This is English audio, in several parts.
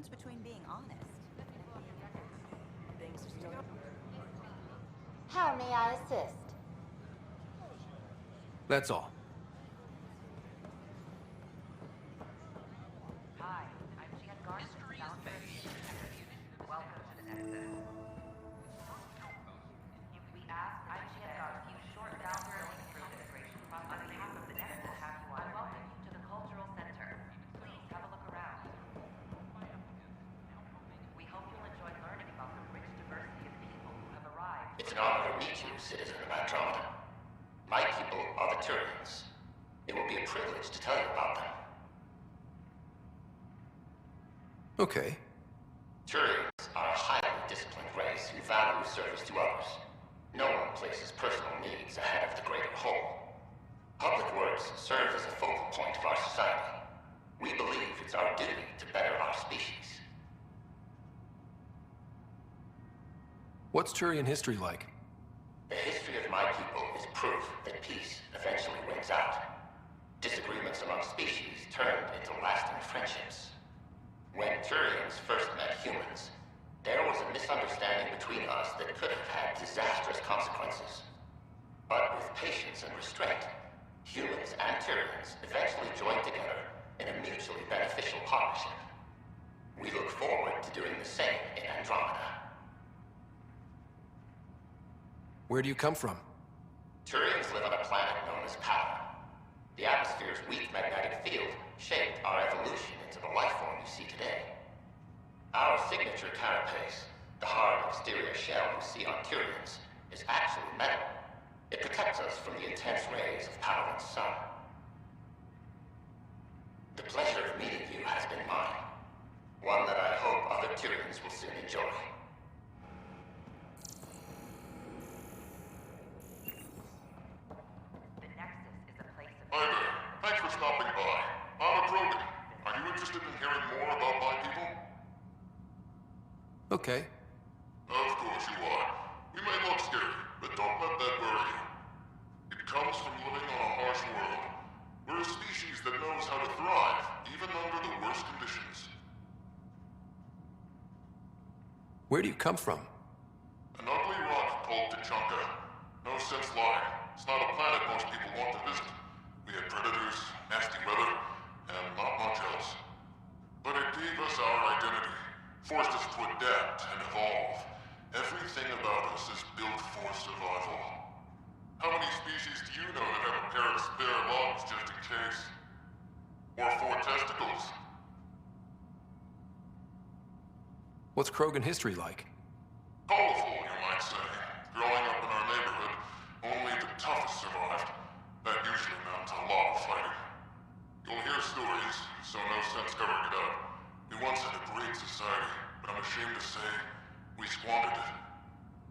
difference between being honest and being... Things are still... How may I assist? That's all. Hi, I'm Jan Garth from South Korea. Welcome to the Nexus. We asked IGN Garth a few short downloads through integration process. On behalf of the Nexus, have you on welcome to the Cultural Center. Please have a look around. We hope you'll enjoy learning about the rich diversity of people who have arrived. It's an honor to meet you, citizen of Andromeda. My people are the Turians. It will be a privilege to tell you about them. Okay. Turians are a highly disciplined race who value service to others. No one places personal needs ahead of the greater whole. Public works serve as a focal point of our society. We believe it's our duty to better our species. What's Turian history like? The history of my people is proof that peace eventually wins out. Disagreements among species turned into lasting friendships. When Turians first met humans, there was a misunderstanding between us that could have had disastrous consequences. But with patience and restraint, humans and Turians eventually joined together in a mutually beneficial partnership. We look forward to doing the same in Andromeda. Where do you come from? Turians live on a planet known as Power. The atmosphere's weak magnetic field shaped our evolution into the life form you see today. Our signature carapace, the hard exterior shell you see on Turians, is actually metal. It protects us from the intense rays of Power's sun. The pleasure of meeting you has been mine. One that I hope other Turians will soon enjoy. Hi there. Thanks for stopping by. I'm a Krogan. Are you interested in hearing more about my people? Okay. Of course you are. We may look scary, but don't let that worry you. It comes from living on a harsh world. We're a species that knows how to thrive, even under the worst conditions. Where do you come from? An ugly rock called Tachanka. No sense lying. It's not a planet most people want to visit. We had predators, nasty weather, and not much else. But it gave us our identity, forced us to adapt and evolve. Everything about us is built for survival. How many species do you know that have a pair of spare lungs just in case? Or 4 testicles? What's Krogan history like? Colorful, you might say. Growing up in our neighborhood, only the toughest survived. That usually meant a lot of fighting. You'll hear stories, so no sense covering it up. We once had a great society, but I'm ashamed to say, we squandered it.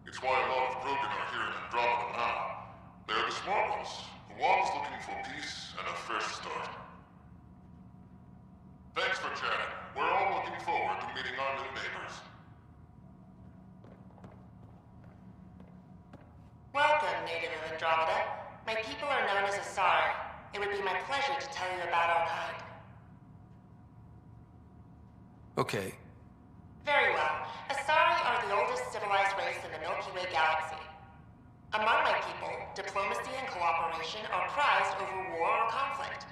It's why a lot of Krogan are here in Andromeda now. They're the smart ones, the ones looking for peace and a fresh start. Thanks for chatting. We're all looking forward to meeting our new neighbors. Welcome, native of Andromeda. My people are known as Asari. It would be my pleasure to tell you about our kind. Okay. Very well. Asari are the oldest civilized race in the Milky Way galaxy. Among my people, diplomacy and cooperation are prized over war or conflict.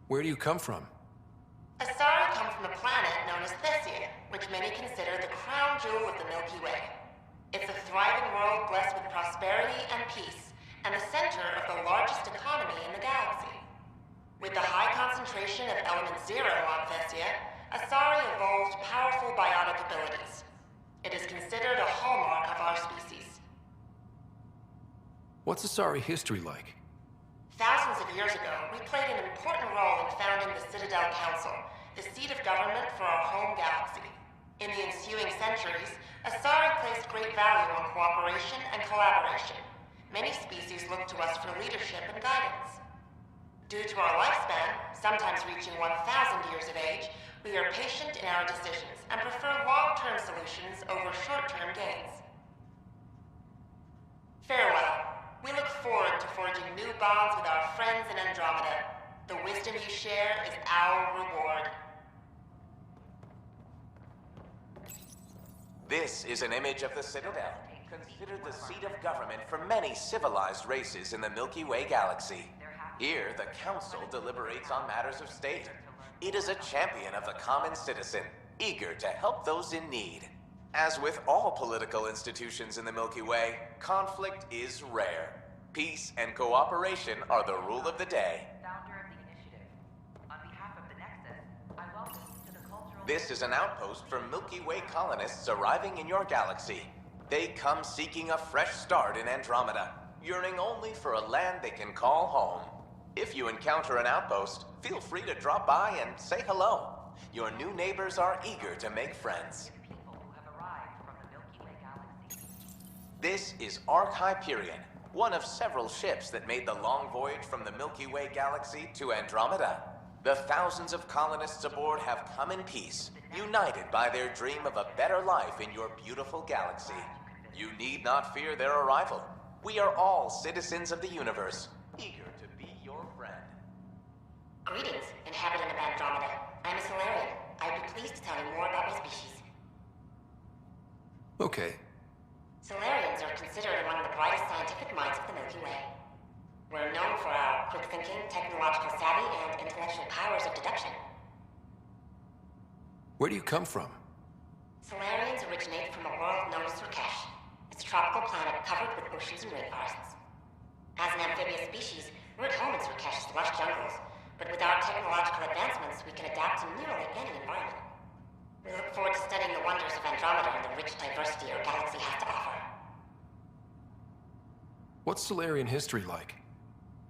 Where do you come from? Asari come from a planet known as Thesia, which many consider the crown jewel of the Milky Way. It's a thriving world blessed with prosperity and peace, and the center of the largest economy in the galaxy. With the high concentration of element zero on Thesia, Asari evolved powerful biotic abilities. It is considered a hallmark of our species. What's Asari history like? Thousands of years ago, we played an important role in founding the Citadel Council, the seat of government for our home galaxy. In the ensuing centuries, Asari placed great value on cooperation and collaboration. Many species look to us for leadership and guidance. Due to our lifespan, sometimes reaching 1,000 years of age, we are patient in our decisions and prefer long-term solutions over short-term gains. Farewell. We look forward to forging new bonds with our friends in Andromeda. The wisdom you share is our reward. This is an image of the Citadel, considered the seat of government for many civilized races in the Milky Way galaxy. Here, the Council deliberates on matters of state. It is a champion of the common citizen, eager to help those in need. As with all political institutions in the Milky Way, conflict is rare. Peace and cooperation are the rule of the day. Founder of the initiative. On behalf of the Nexus, I welcome you to the cultural... This is an outpost for Milky Way colonists arriving in your galaxy. They come seeking a fresh start in Andromeda, yearning only for a land they can call home. If you encounter an outpost, feel free to drop by and say hello. Your new neighbors are eager to make friends. People who have arrived from the Milky Way galaxy. This is Ark Hyperion, one of several ships that made the long voyage from the Milky Way galaxy to Andromeda. The thousands of colonists aboard have come in peace, united by their dream of a better life in your beautiful galaxy. You need not fear their arrival. We are all citizens of the universe, eager to be your friend. Greetings, inhabitant of Andromeda. I'm a Solarian. I'd be pleased to tell you more about my species. Okay. Solarians are considered among the brightest scientific minds of the Milky Way. We're known for our quick thinking, technological savvy, and intellectual powers of deduction. Where do you come from? Solarians originate from a world known as Surkesh. It's a tropical planet covered with oceans and rainforests. As an amphibious species, we're at home in Surkesh's lush jungles, but with our technological advancements, we can adapt to nearly any environment. We look forward to studying the wonders of Andromeda and the rich diversity our galaxy has to offer. What's Solarian history like?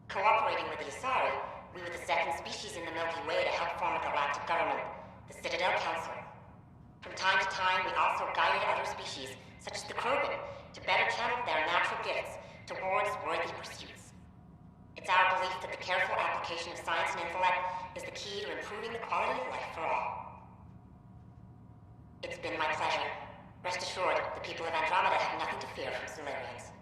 Cooperating with the Asari, we were the second species in the Milky Way to help form a galactic government, the Citadel Council. From time to time, we also guided other species, such as the Krogan, to better channel their natural gifts towards worthy pursuits. It's our belief that the careful application of science and intellect is the key to improving the quality of life for all. It's been my pleasure. Rest assured, the people of Andromeda have nothing to fear from Solarians.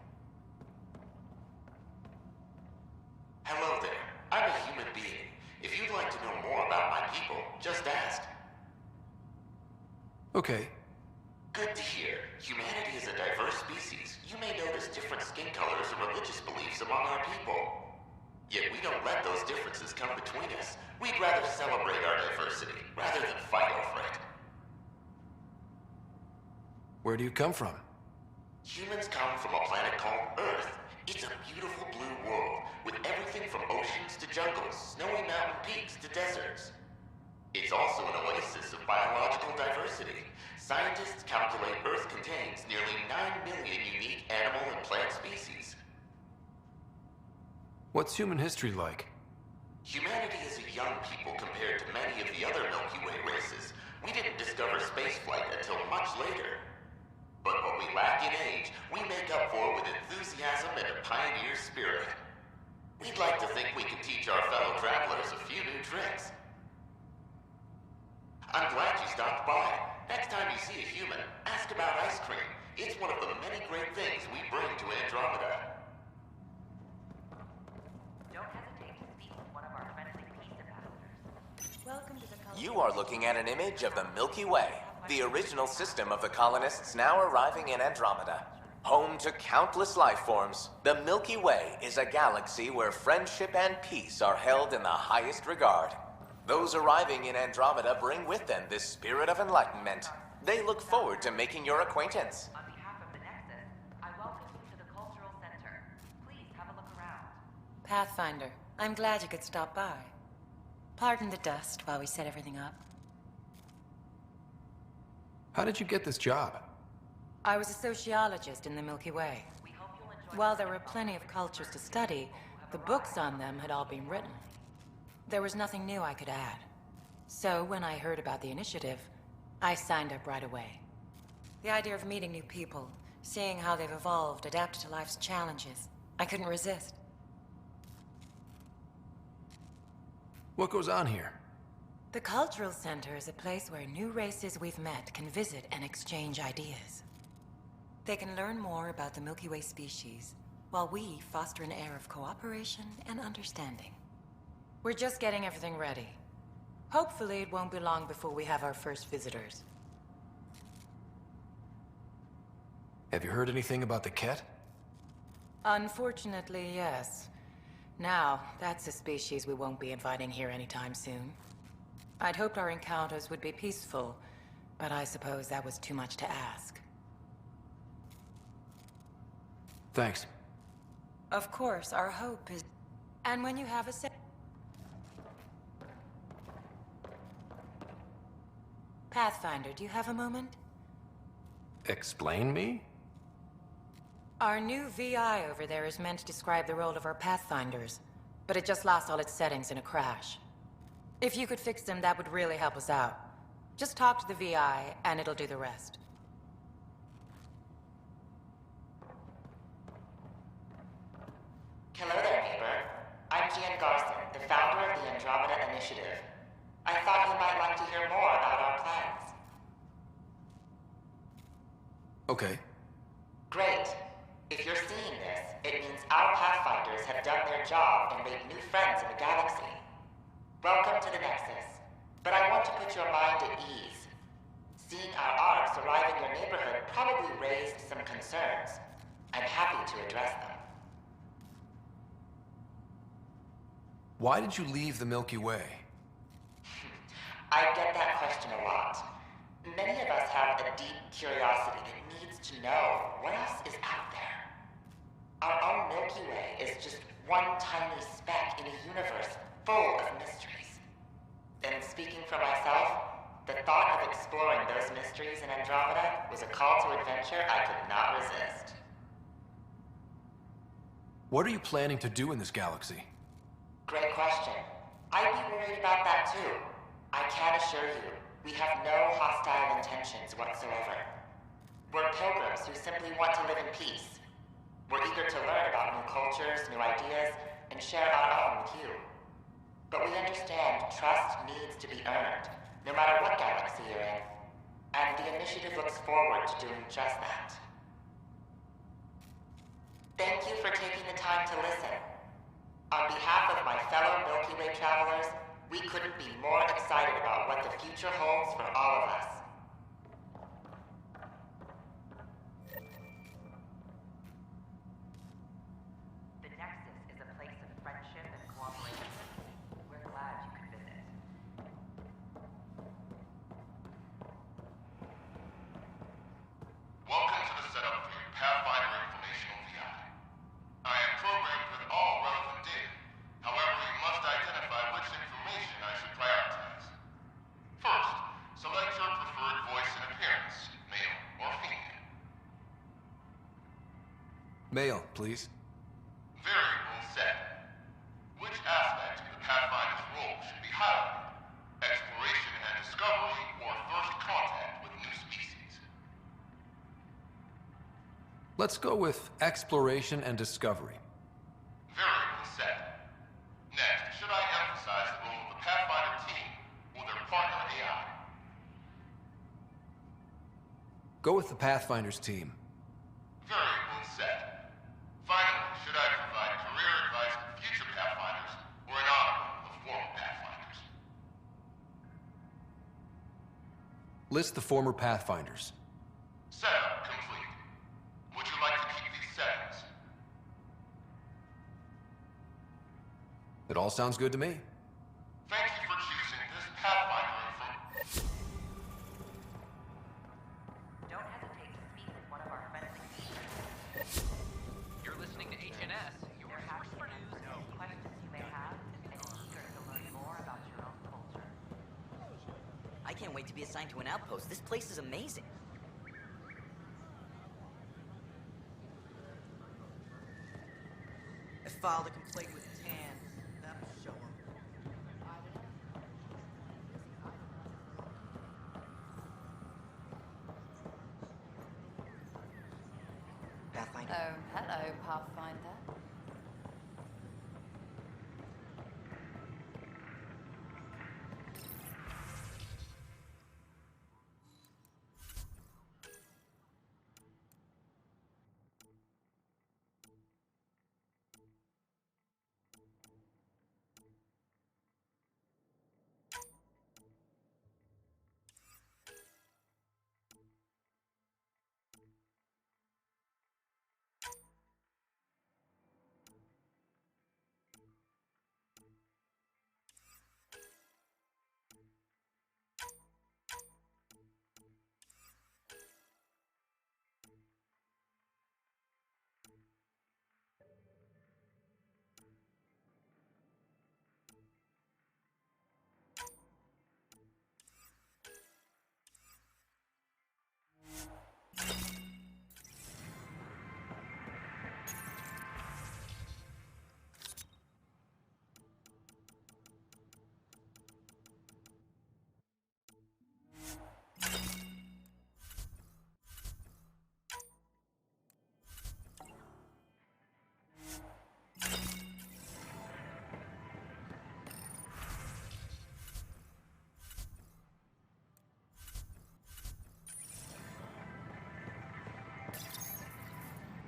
Hello there. I'm a human being. If you'd like to know more about my people, just ask. Okay. Good to hear. Humanity is a diverse species. You may notice different skin colors and religious beliefs among our people. Yet we don't let those differences come between us. We'd rather celebrate our diversity, rather than fight over it. Where do you come from? Humans come from a planet called Earth. It's a beautiful blue world, with everything from oceans to jungles, snowy mountain peaks to deserts. It's also an oasis of biological diversity. Scientists calculate Earth contains nearly 9 million unique animal and plant species. What's human history like? Humanity is a young people compared to many of the other Milky Way races. We didn't discover spaceflight until much later. But what we lack in age, we make up for with enthusiasm and a pioneer spirit. We'd like to think we can teach our fellow travelers a few new tricks. I'm glad you stopped by. Next time you see a human, ask about ice cream. It's one of the many great things we bring to Andromeda. Don't hesitate to speak with one of our friendly peace ambassadors. Welcome to the culture. You are looking at an image of the Milky Way, the original system of the colonists now arriving in Andromeda. Home to countless life forms, the Milky Way is a galaxy where friendship and peace are held in the highest regard. Those arriving in Andromeda bring with them this spirit of enlightenment. They look forward to making your acquaintance. On behalf of the Nexus, I welcome you to the Cultural Center. Please have a look around. Pathfinder, I'm glad you could stop by. Pardon the dust while we set everything up. How did you get this job? I was a sociologist in the Milky Way. We hope you'll enjoy... While there were plenty of cultures to study, the books on them had all been written. There was nothing new I could add. So when I heard about the initiative, I signed up right away. The idea of meeting new people, seeing how they've evolved, adapted to life's challenges, I couldn't resist. What goes on here? The Cultural Center is a place where new races we've met can visit and exchange ideas. They can learn more about the Milky Way species, while we foster an air of cooperation and understanding. We're just getting everything ready. Hopefully it won't be long before we have our first visitors. Have you heard anything about the Ket? Unfortunately, yes. Now, that's a species we won't be inviting here anytime soon. I'd hoped our encounters would be peaceful, but I suppose that was too much to ask. Thanks. Of course, our hope is... And when you have a Pathfinder, do you have a moment? Explain me? Our new VI over there is meant to describe the role of our Pathfinders, but it just lost all its settings in a crash. If you could fix them, that would really help us out. Just talk to the VI, and it'll do the rest. Hello there, neighbor. I'm Gian Garson, the founder of the Andromeda Initiative. I thought you might like to hear more about our plans. Okay. Great. If you're seeing this, it means our Pathfinders have done their job and made new friends in the galaxy. Welcome to the Nexus. But I want to put your mind at ease. Seeing our arcs arrive in your neighborhood probably raised some concerns. I'm happy to address them. Why did you leave the Milky Way? I get that question a lot. Many of us have a deep curiosity that needs to know what else is out there. Our own Milky Way is just one tiny speck in a universe full of mysteries. And speaking for myself, the thought of exploring those mysteries in Andromeda was a call to adventure I could not resist. What are you planning to do in this galaxy? Great question. I'd be worried about that too. I can assure you, we have no hostile intentions whatsoever. We're pilgrims who simply want to live in peace. We're eager to learn about new cultures, new ideas, and share our own with you. But we understand trust needs to be earned, no matter what galaxy you're in. And the initiative looks forward to doing just that. Thank you for taking the time to listen. On behalf of my fellow Milky Way travelers, we couldn't be more excited about what the future holds for all of us. The Nexus is a place of friendship and cooperation. We're glad you could visit. Welcome to the setup for your Pathfinder Informational VI. I am programmed with all relevant data. However, you must identify which information I should prioritize. First, select your preferred voice and appearance, male or female. Male, please. Variable set. Which aspect of the Pathfinder's role should be highlighted? Exploration and discovery, or first contact with new species? Let's go with exploration and discovery. Variable set. Next, should I emphasize the role of the Pathfinder team or their partner AI? Go with the Pathfinder's team. Variable set. Finally, should I provide career advice to future Pathfinders or an honor of former Pathfinders? List the former Pathfinders. Setup complete. Would you like to keep these settings? It all sounds good to me. Thank you for choosing this Pathfinder from... Don't hesitate to speak with one of our friendly teachers. You're listening to HNS. Your They're happy source for to news. answer any questions you may have and eager to learn more about your own culture. I can't wait to be assigned to an outpost. This place is amazing. I filed a complaint with Tan. That'll show him. Pathfinder. Oh, hello, Pathfinder.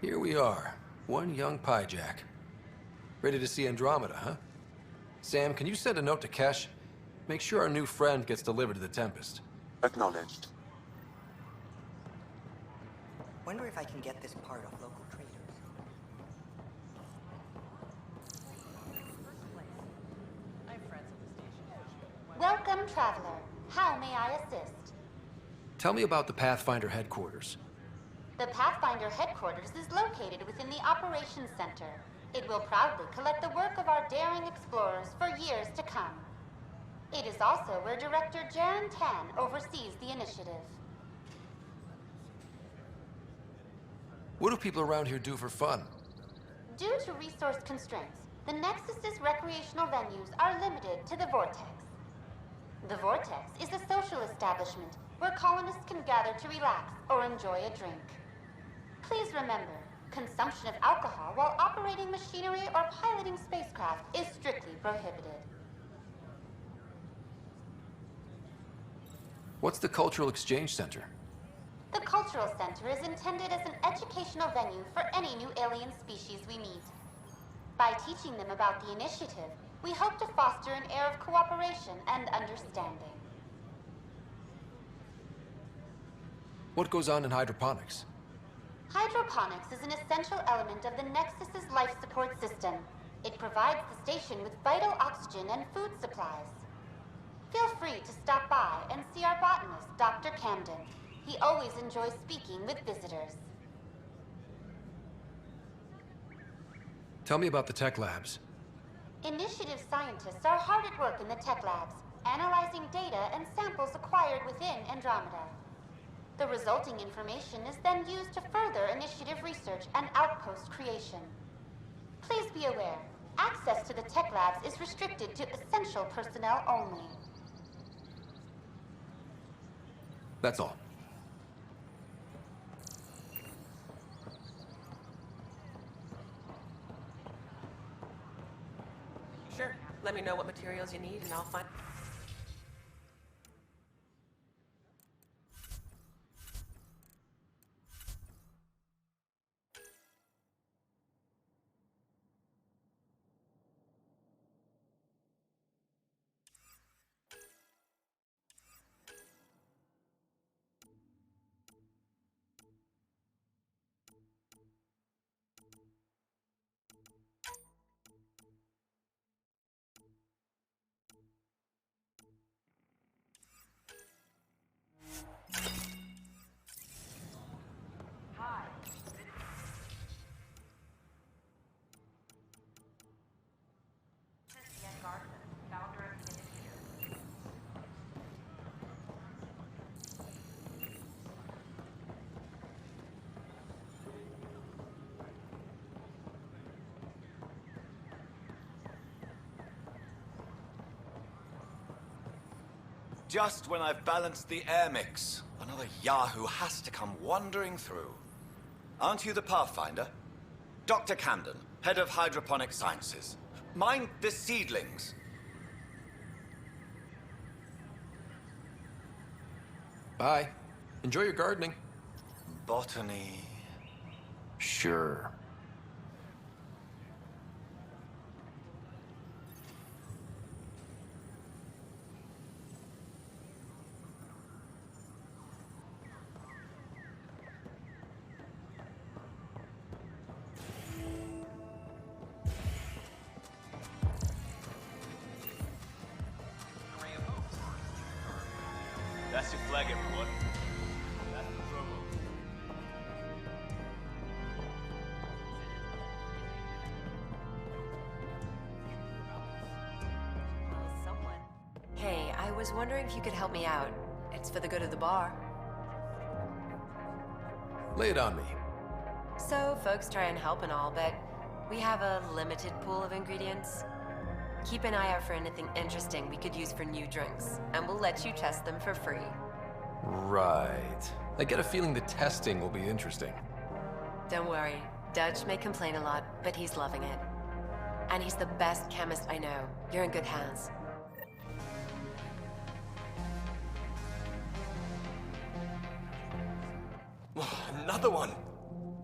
Here we are. One young Pyjack. Ready to see Andromeda, huh? Sam, can you send a note to Kesh? Make sure our new friend gets delivered to the Tempest. Acknowledged. Wonder if I can get this part off local traders. Welcome, traveler. How may I assist? Tell me about the Pathfinder headquarters. The Pathfinder headquarters is located within the Operations Center. It will proudly collect the work of our daring explorers for years to come. It is also where Director Jaren Tan oversees the initiative. What do people around here do for fun? Due to resource constraints, the Nexus's recreational venues are limited to the Vortex. The Vortex is a social establishment where colonists can gather to relax or enjoy a drink. Please remember, consumption of alcohol while operating machinery or piloting spacecraft is strictly prohibited. What's the Cultural Exchange Center? The Cultural Center is intended as an educational venue for any new alien species we meet. By teaching them about the initiative, we hope to foster an air of cooperation and understanding. What goes on in hydroponics? Hydroponics is an essential element of the Nexus's life support system. It provides the station with vital oxygen and food supplies. Feel free to stop by and see our botanist, Dr. Camden. He always enjoys speaking with visitors. Tell me about the tech labs. Initiative scientists are hard at work in the tech labs, analyzing data and samples acquired within Andromeda. The resulting information is then used to further initiative research and outpost creation. Please be aware, access to the tech labs is restricted to essential personnel only. That's all. Sure. Let me know what materials you need and I'll find... Just when I've balanced the air mix, another Yahoo has to come wandering through. Aren't you the Pathfinder? Dr. Camden, head of hydroponic sciences. Mind the seedlings. Bye. Enjoy your gardening. Botany. Sure. That's your flag, everyone. That's the promo. Hey, I was wondering if you could help me out. It's for the good of the bar. Lay it on me. So, folks try and help and all, but we have a limited pool of ingredients. Keep an eye out for anything interesting we could use for new drinks, and we'll let you test them for free. Right. I get a feeling the testing will be interesting. Don't worry. Dutch may complain a lot, but he's loving it. And he's the best chemist I know. You're in good hands. Another one!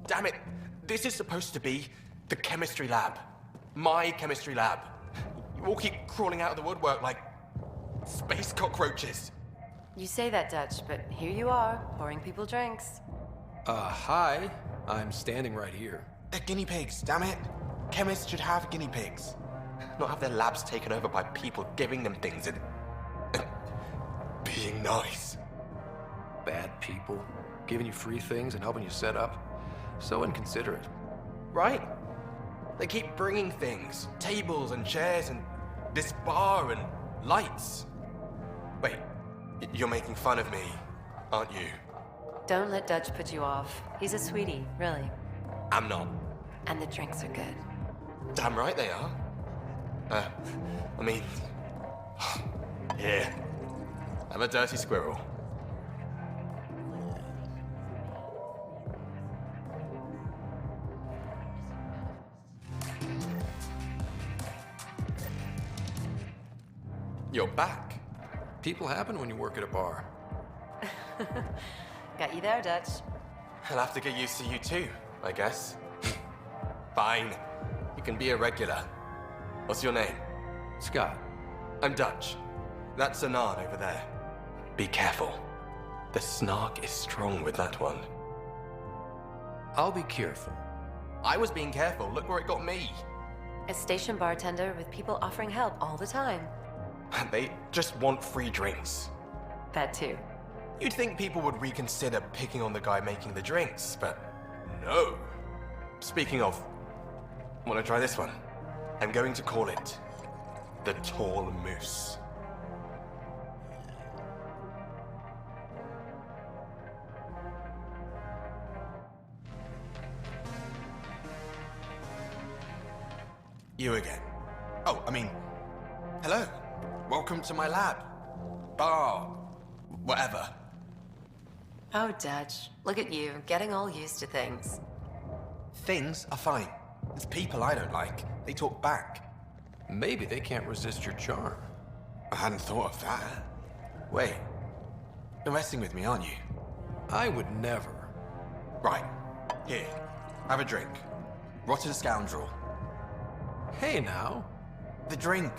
Damn it! This is supposed to be the chemistry lab. My chemistry lab. You all keep crawling out of the woodwork like space cockroaches. You say that, Dutch, but here you are, pouring people drinks. Hi. I'm standing right here. They're guinea pigs, damn it. Chemists should have guinea pigs. Not have their labs taken over by people giving them things and being nice. Bad people. Giving you free things and helping you set up. So inconsiderate. Right? They keep bringing things. Tables and chairs and this bar and lights. Wait, you're making fun of me, aren't you? Don't let Dutch put you off. He's a sweetie, really. I'm not. And the drinks are good. Damn right they are. I mean... Here. I'm a dirty squirrel. You're back. People happen when you work at a bar. Got you there, Dutch. I'll have to get used to you too, I guess. Fine. You can be a regular. What's your name? Scott. I'm Dutch. That's Anan over there. Be careful. The snark is strong with that one. I'll be careful. I was being careful. Look where it got me. A station bartender with people offering help all the time. They just want free drinks. That too. You'd think people would reconsider picking on the guy making the drinks, but no. Speaking of, wanna try this one? I'm going to call it the Tall Moose. You again. Oh, I mean, hello. Welcome to my lab. Bar. Whatever. Oh, Dutch. Look at you, getting all used to things. Things are fine. It's people I don't like. They talk back. Maybe they can't resist your charm. I hadn't thought of that. Wait. You're messing with me, aren't you? I would never. Right. Here. Have a drink. Rotten scoundrel. Hey now. The drink.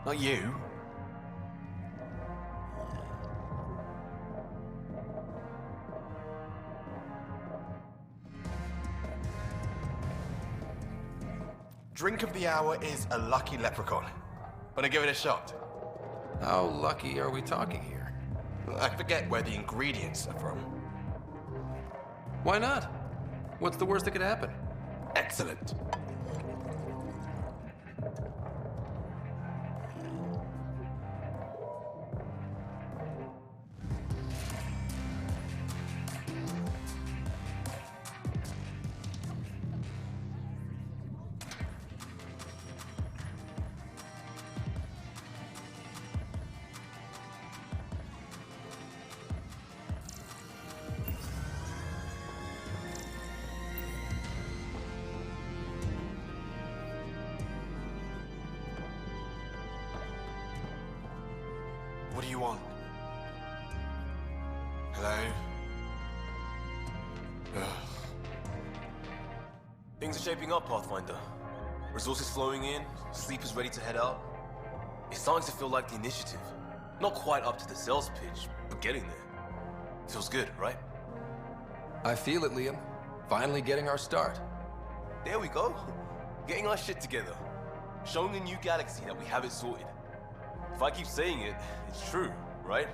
Not you. Drink of the hour is a lucky leprechaun. Wanna give it a shot? How lucky are we talking here? I forget where the ingredients are from. Why not? What's the worst that could happen? Excellent. What do you want? Hello? Ugh. Things are shaping up, Pathfinder. Resources flowing in, sleepers ready to head out. It's starting to feel like the initiative. Not quite up to the sales pitch, but getting there. Feels good, right? I feel it, Liam. Finally getting our start. There we go. Getting our shit together. Showing a new galaxy that we have it sorted. If I keep saying it, it's true, right?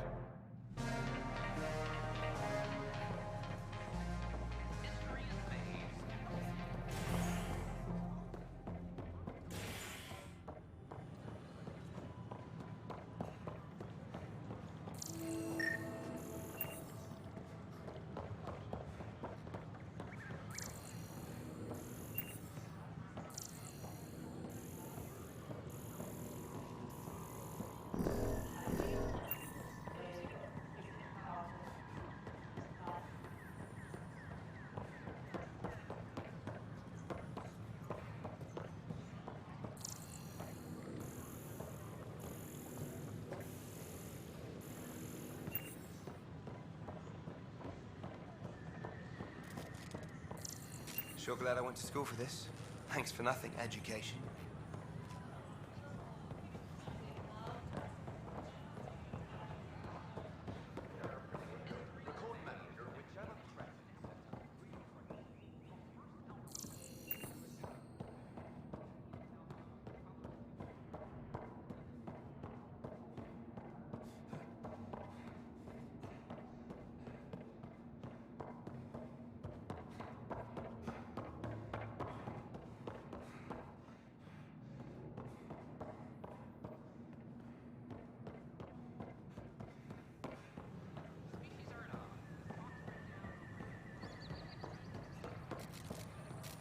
Sure glad I went to school for this. Thanks for nothing, education.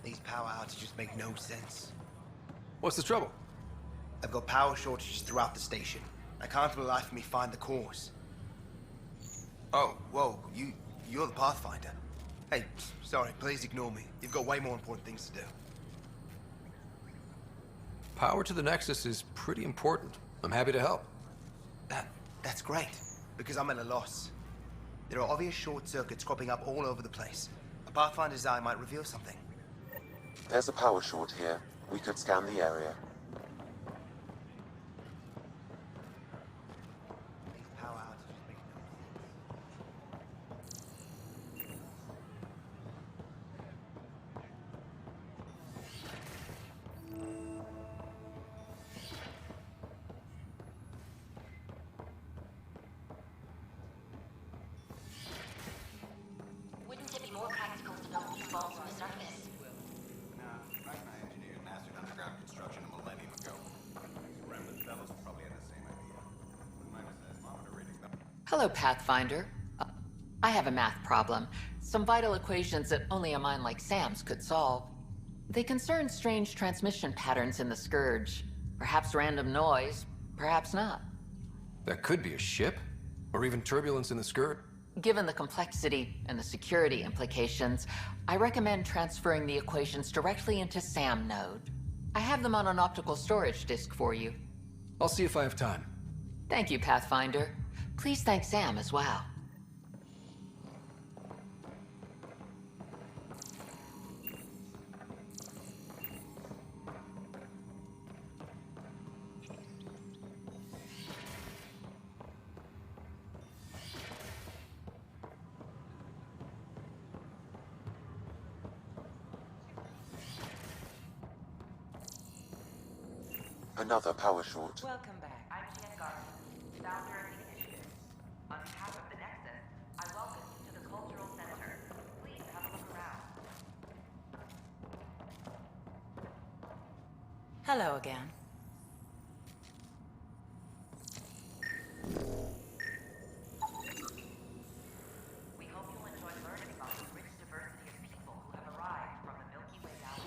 These power outages make no sense. What's the trouble? I've got power shortages throughout the station. I can't for the life of me find the cause. Oh, whoa, you're the Pathfinder. Hey, sorry, please ignore me. You've got way more important things to do. Power to the Nexus is pretty important. I'm happy to help. That's great, because I'm at a loss. There are obvious short circuits cropping up all over the place. A Pathfinder's eye might reveal something. There's a power short here. We could scan the area. Power outages make no Wouldn't it be more practical to build these balls on the surface? Hello, Pathfinder. I have a math problem. Some vital equations that only a mind like Sam's could solve. They concern strange transmission patterns in the Scourge. Perhaps random noise, perhaps not. That could be a ship, or even turbulence in the Scourge. Given the complexity and the security implications, I recommend transferring the equations directly into SAM node. I have them on an optical storage disk for you. I'll see if I have time. Thank you, Pathfinder. Please thank Sam as well. Another power short. Welcome back. I'm Jan Garvey, founder of the initiative. On behalf of the Nexus, I welcome you to the Cultural Center. Please have a look around. Hello again. We hope you'll enjoy learning about the rich diversity of people who have arrived from the Milky Way galaxy.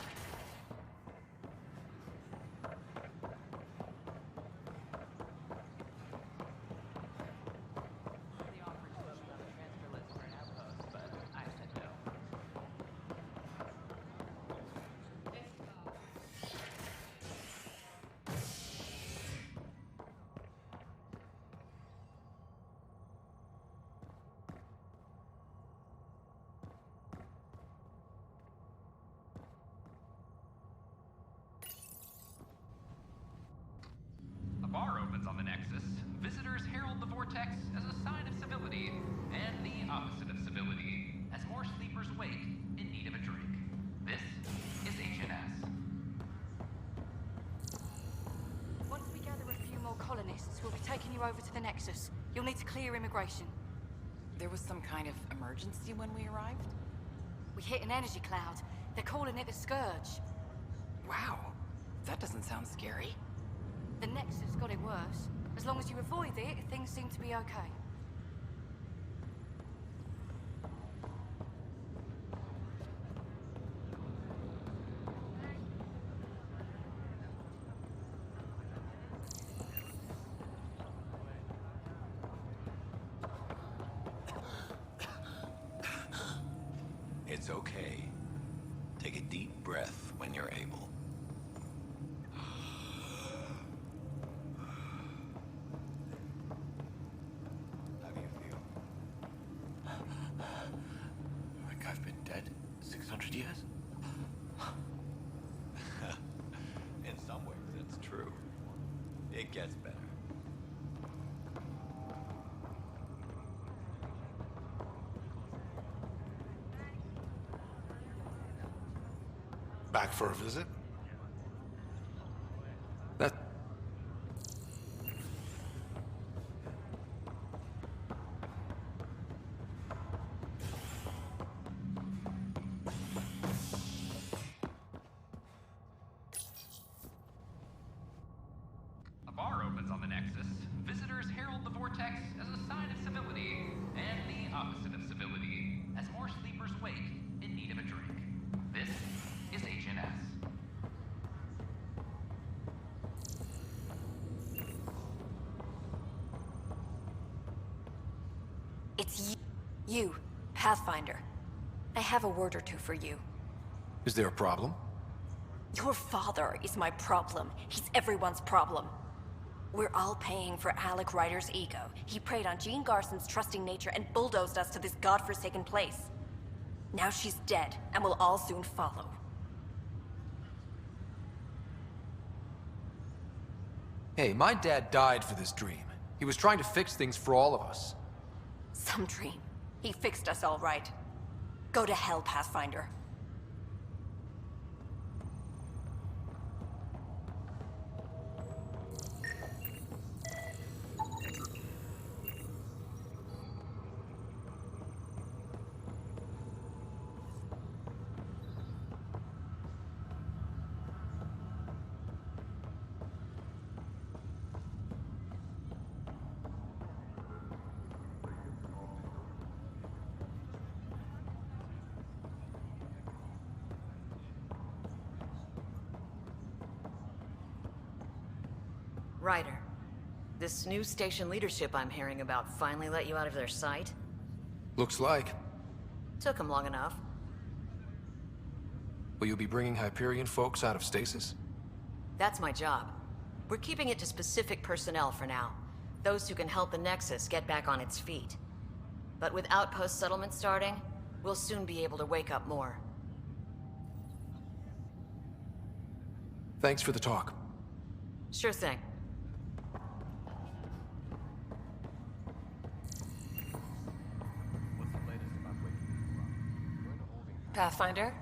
A bar opens on the Nexus. Visitors herald the vortex as a sign of civility, and the opposite of civility, as more sleepers wake in need of a drink. This is HNS. Once we gather a few more colonists, we'll be taking you over to the Nexus. You'll need to clear immigration. There was some kind of emergency when we arrived? We hit an energy cloud. They're calling it the Scourge. Wow, that doesn't sound scary. The Nexus got it worse. As long as you avoid it, things seem to be okay. It's okay. Take a deep breath when you're able. How do you feel? Like I've been dead 600 years? Back for a visit? That... A bar opens on the Nexus. Visitors herald the vortex as a sign of civility, and the opposite of civility, as more sleepers wake in need of a drink. This is HNS. It's you, Pathfinder. I have a word or two for you. Is there a problem? Your father is my problem. He's everyone's problem. We're all paying for Alec Ryder's ego. He preyed on Jean Garson's trusting nature and bulldozed us to this godforsaken place. Now she's dead, and we'll all soon follow. Hey, my dad died for this dream. He was trying to fix things for all of us. Some dream. He fixed us all right. Go to hell, Pathfinder. Ryder, this new station leadership I'm hearing about finally let you out of their sight? Looks like. Took them long enough. Will you be bringing Hyperion folks out of stasis? That's my job. We're keeping it to specific personnel for now. Those who can help the Nexus get back on its feet. But with outpost settlement starting, we'll soon be able to wake up more. Thanks for the talk. Sure thing. Pathfinder?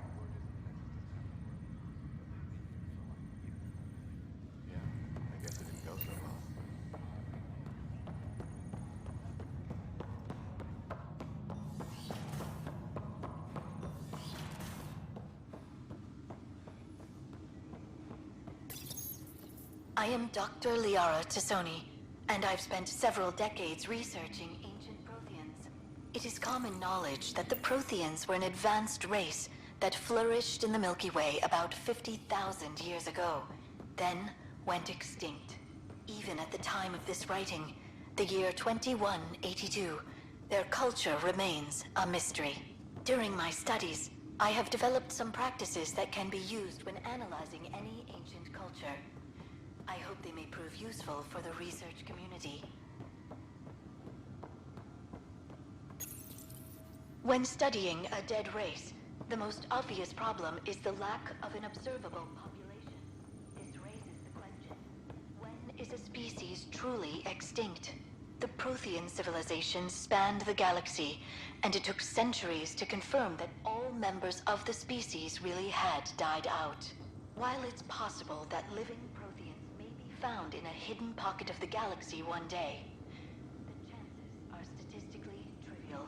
I guess it didn't go so well. I am Dr. Liara Tassoni, and I've spent several decades researching ancient Protheans. It is common knowledge that the Protheans were an advanced race that flourished in the Milky Way about 50,000 years ago, then went extinct. Even at the time of this writing, the year 2182, their culture remains a mystery. During my studies, I have developed some practices that can be used when analyzing any ancient culture. I hope they may prove useful for the research community. When studying a dead race, the most obvious problem is the lack of an observable population. This raises the question, when is a species truly extinct? The Prothean civilization spanned the galaxy, and it took centuries to confirm that all members of the species really had died out. While it's possible that living Protheans may be found in a hidden pocket of the galaxy one day, the chances are statistically trivial.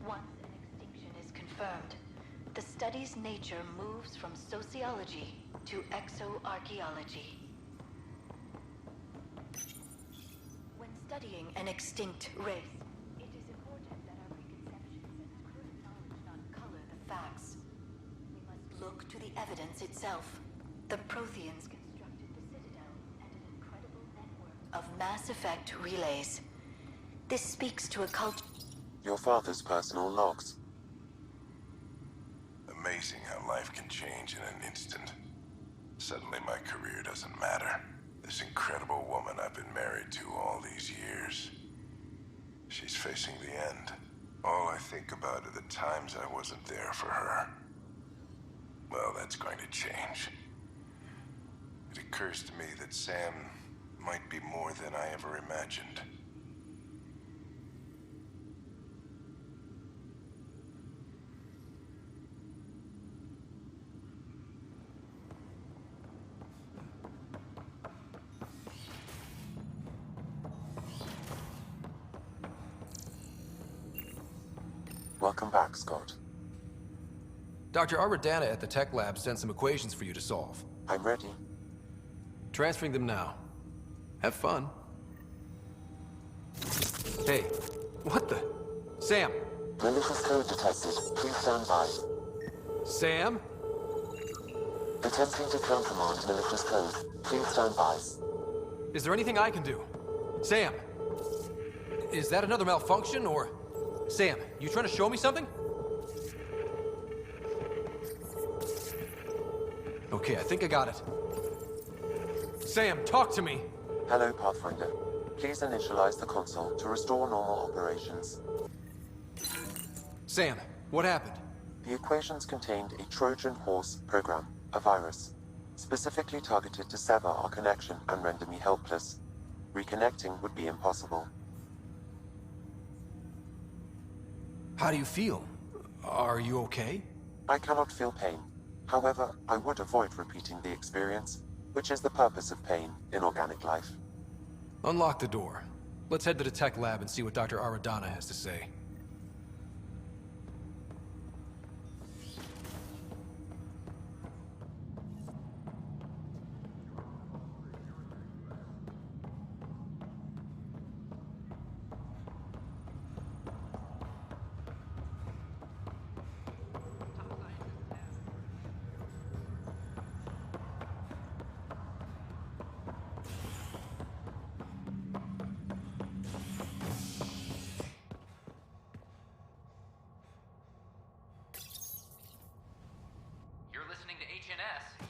Once an extinction is confirmed, the study's nature moves from sociology to exoarchaeology. When studying an extinct race, it is important that our preconceptions and current knowledge not color the facts. We must look to the evidence itself. The Protheans constructed the Citadel and an incredible network of Mass Effect relays. This speaks to a culture. Your father's personal logs. Amazing how life can change in an instant. Suddenly my career doesn't matter. This incredible woman I've been married to all these years. She's facing the end. All I think about are the times I wasn't there for her. Well, that's going to change. It occurs to me that Sam might be more than I ever imagined. Welcome back, Scott. Dr. Aradana at the tech lab sent some equations for you to solve. I'm ready. Transferring them now. Have fun. Hey, what the? Sam! Malicious code detected. Please stand by. Sam? Attempting to countermand malicious code. Please stand by. Is there anything I can do? Sam! Is that another malfunction, or... Sam, you trying to show me something? Okay, I think I got it. Sam, talk to me! Hello, Pathfinder. Please initialize the console to restore normal operations. Sam, what happened? The equations contained a Trojan horse program, a virus, specifically targeted to sever our connection and render me helpless. Reconnecting would be impossible. How do you feel? Are you okay? I cannot feel pain. However, I would avoid repeating the experience, which is the purpose of pain in organic life. Unlock the door. Let's head to the tech lab and see what Dr. Aradana has to say.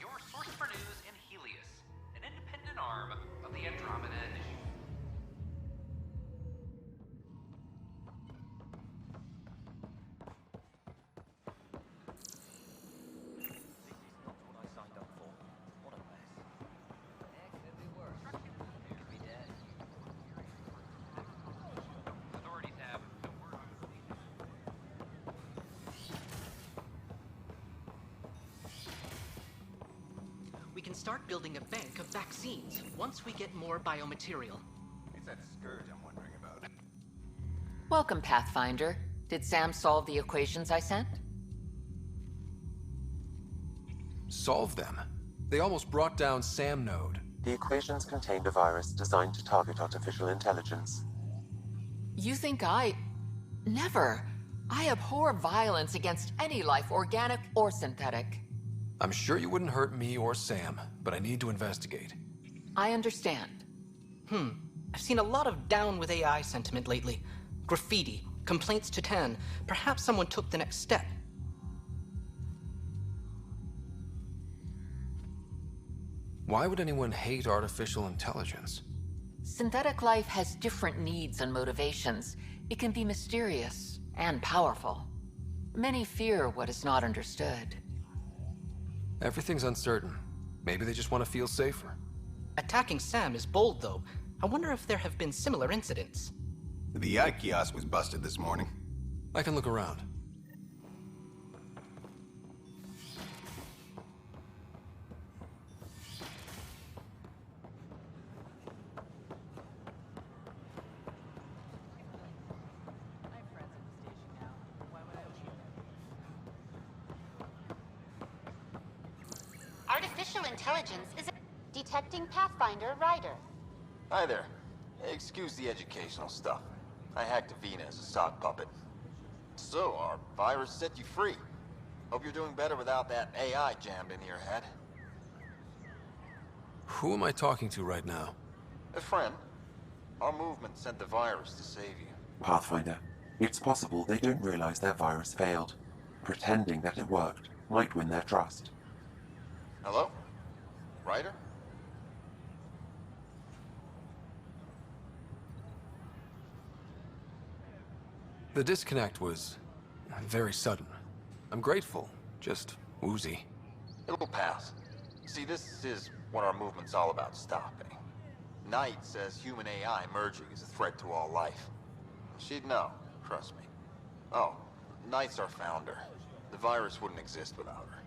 Your source for news in Helios, an independent arm of the Andromeda Initiative. Authorities have no word on the We can start building a bank of vaccines once we get more biomaterial. It's that scourge I'm wondering about. Welcome, Pathfinder. Did Sam solve the equations I sent? Solve them? They almost brought down Sam Node. The equations contained a virus designed to target artificial intelligence. You think Never. I abhor violence against any life, organic or synthetic. I'm sure you wouldn't hurt me or Sam, but I need to investigate. I understand. I've seen a lot of down with AI sentiment lately. Graffiti, complaints to 10. Perhaps someone took the next step. Why would anyone hate artificial intelligence? Synthetic life has different needs and motivations. It can be mysterious and powerful. Many fear what is not understood. Everything's uncertain. Maybe they just want to feel safer. Attacking Sam is bold, though. I wonder if there have been similar incidents. The eye kiosk was busted this morning. I can look around. Artificial intelligence is detecting Pathfinder Rider. Hi there. Excuse the educational stuff. I hacked Avina as a sock puppet. So, our virus set you free. Hope you're doing better without that AI jammed into your head. Who am I talking to right now? A friend. Our movement sent the virus to save you. Pathfinder, it's possible they don't realize their virus failed. Pretending that it worked might win their trust. Hello? Ryder? The disconnect was very sudden. I'm grateful, just woozy. It'll pass. See, this is what our movement's all about stopping. Knight says human AI merging is a threat to all life. She'd know, trust me. Oh, Knight's our founder. The virus wouldn't exist without her.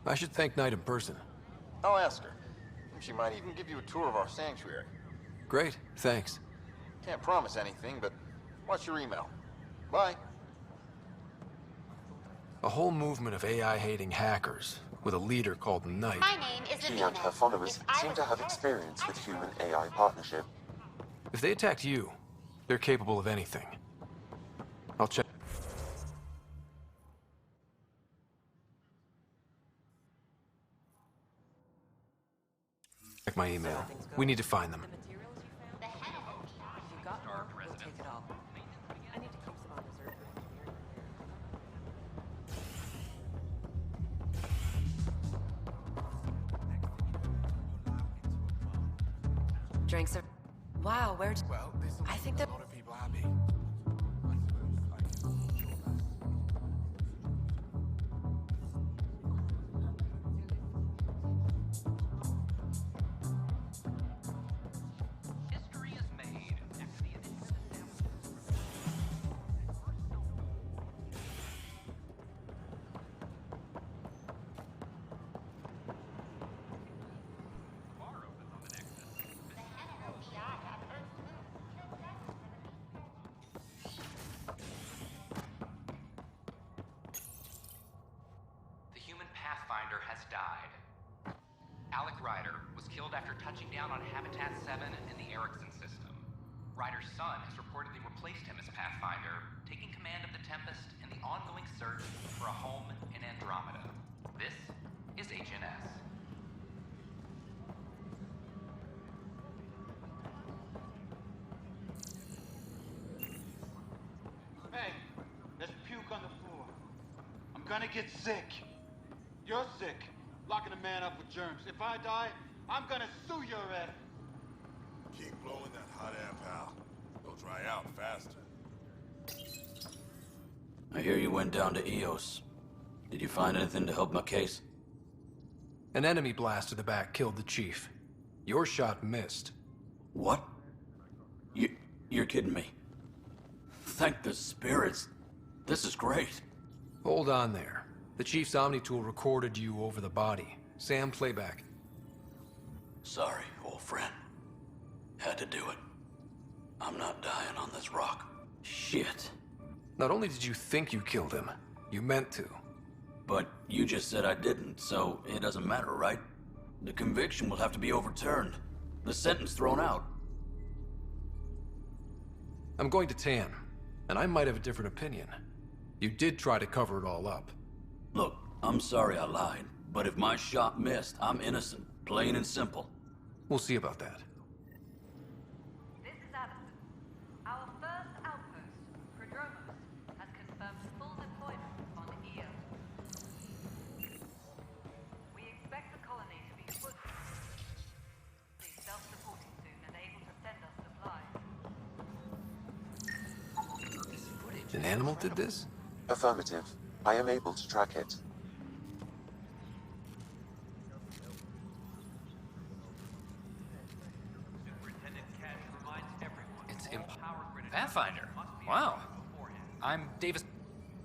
I should thank Knight in person. I'll ask her. She might even give you a tour of our sanctuary. Great, thanks. Can't promise anything, but what's your email? Bye. A whole movement of AI-hating hackers with a leader called Knight. My name is She and her followers seem to have experience with human-AI partnership. If they attacked you, they're capable of anything. I'll check. Check my email. We need to find them. Drinks are... Wow, where'd... Well, I think that... a lot of people happy. History is made after the initiative The human Pathfinder has died. Alec Ryder was killed after touching down on Habitat 7 in the Erickson system. Ryder's son has reportedly replaced him as Pathfinder, taking command of the Tempest in the ongoing search for a home in Andromeda. This is HNS. Hey, there's puke on the floor. I'm gonna get sick. You're sick. Locking a man up with germs. If I die, I'm gonna sue your ass. Keep blowing that hot air, pal. They'll dry out faster. I hear you went down to EOS. Did you find anything to help my case? An enemy blast to the back killed the chief. Your shot missed. What? You're kidding me. Thank the spirits. This is great. Hold on there. The chief's Omni tool recorded you over the body. Sam, playback. Sorry, old friend. Had to do it. I'm not dying on this rock. Shit. Not only did you think you killed him, you meant to. But you just said I didn't, so it doesn't matter, right? The conviction will have to be overturned. The sentence thrown out. I'm going to Tan, and I might have a different opinion. You did try to cover it all up. Look, I'm sorry I lied, but if my shot missed, I'm innocent. Plain and simple. We'll see about that. This is Addison. Our first outpost, Prodromos, has confirmed full deployment on EO. We expect the colony to be fully self-supporting soon and able to send us supplies. An animal did this? Affirmative. I am able to track it. It's Pathfinder. Wow. I'm Davis.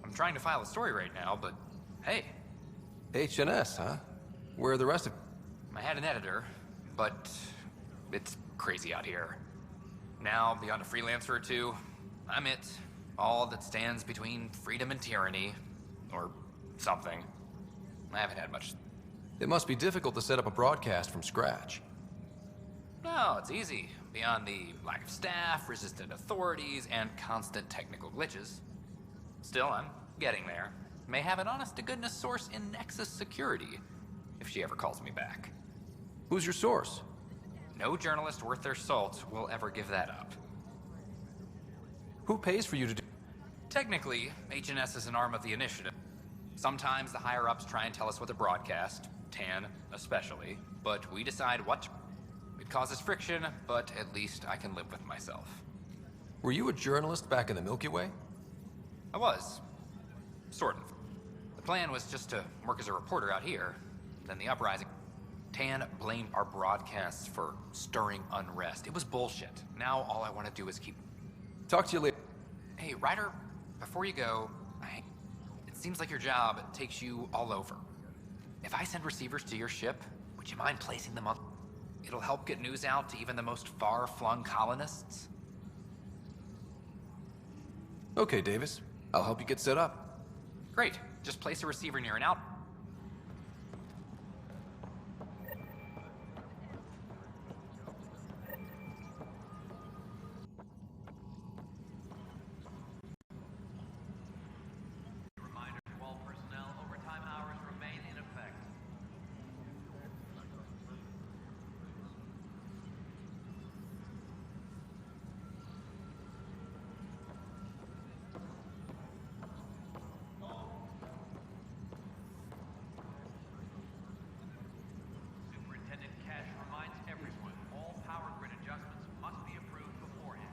I'm trying to file a story right now, but hey. HNS, huh? Where are the rest of... I had an editor, but it's crazy out here. Now, beyond a freelancer or two, I'm it. All that stands between freedom and tyranny. Or something. I haven't had much. It must be difficult to set up a broadcast from scratch. No, it's easy. Beyond the lack of staff, resistant authorities, and constant technical glitches. Still, I'm getting there. May have an honest-to-goodness source in Nexus security, if she ever calls me back. Who's your source? No journalist worth their salt will ever give that up. Who pays for you to do... Technically, HNS is an arm of the initiative. Sometimes the higher-ups try and tell us what to broadcast, Tan especially, but we decide what to... It causes friction, but at least I can live with myself. Were you a journalist back in the Milky Way? I was. Sort of. The plan was just to work as a reporter out here. Then the uprising... Tan blamed our broadcasts for stirring unrest. It was bullshit. Now all I want to do is keep... Talk to you later. Hey, Ryder, before you go, it seems like your job takes you all over. If I send receivers to your ship, would you mind placing them on... It'll help get news out to even the most far-flung colonists? Okay, Davis. I'll help you get set up. Great. Just place a receiver near an out. Reminder to all personnel, overtime hours remain in effect. Superintendent Cash reminds everyone, all power grid adjustments must be approved beforehand.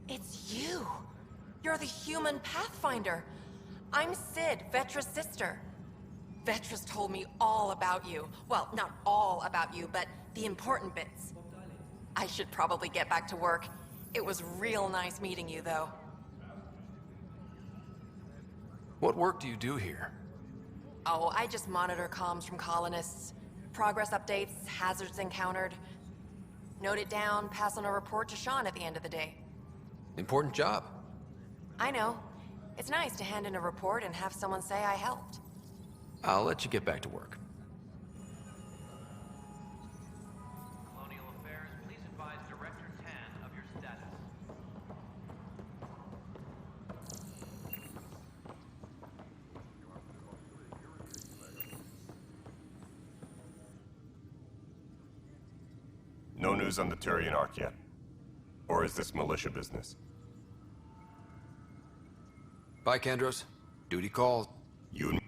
It's you! You're the human Pathfinder! I'm Sid, Vetra's sister. Vetra's told me all about you. Well, not all about you, but the important bits. I should probably get back to work. It was real nice meeting you, though. What work do you do here? Oh, I just monitor comms from colonists. Progress updates, hazards encountered. Note it down, pass on a report to Sean at the end of the day. Important job. I know. It's nice to hand in a report and have someone say I helped. I'll let you get back to work. Colonial Affairs, please advise Director Tan of your status. No news on the Turian Ark yet? Or is this militia business? Bye, Kandros. Duty calls. You...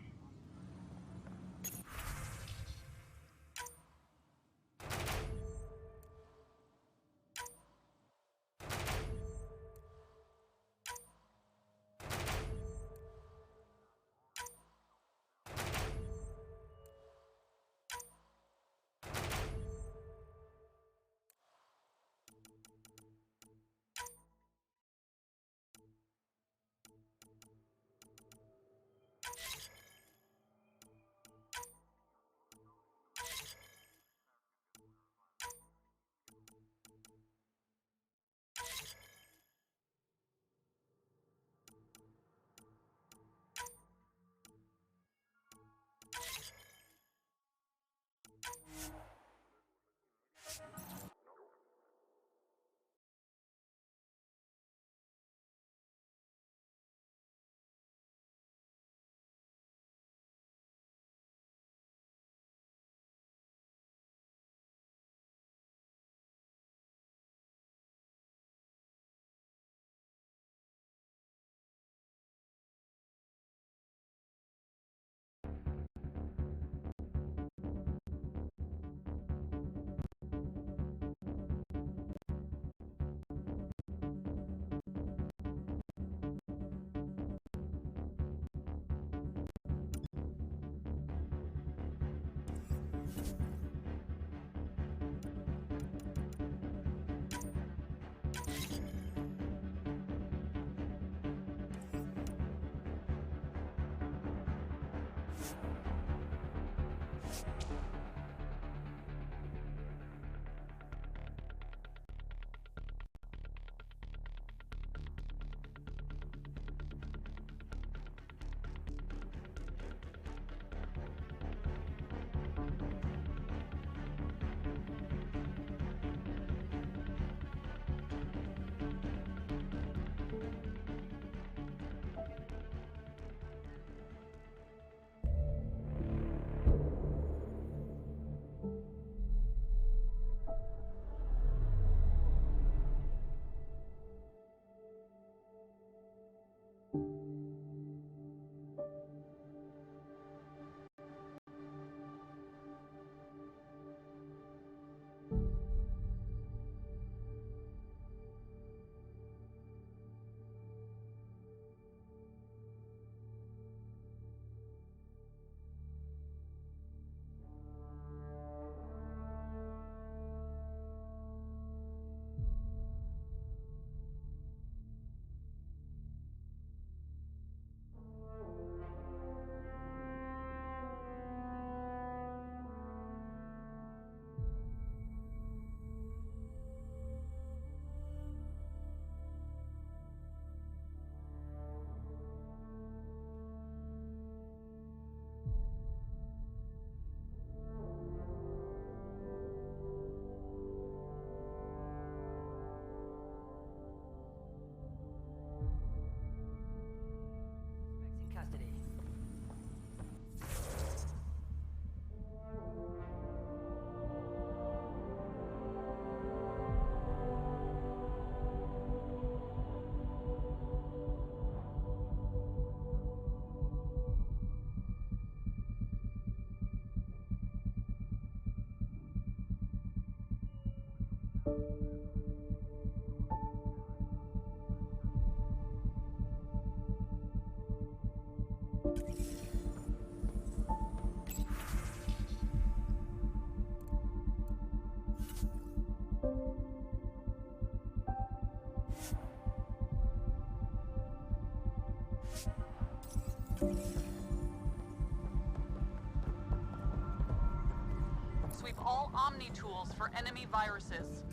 Sweep all Omni tools for enemy viruses.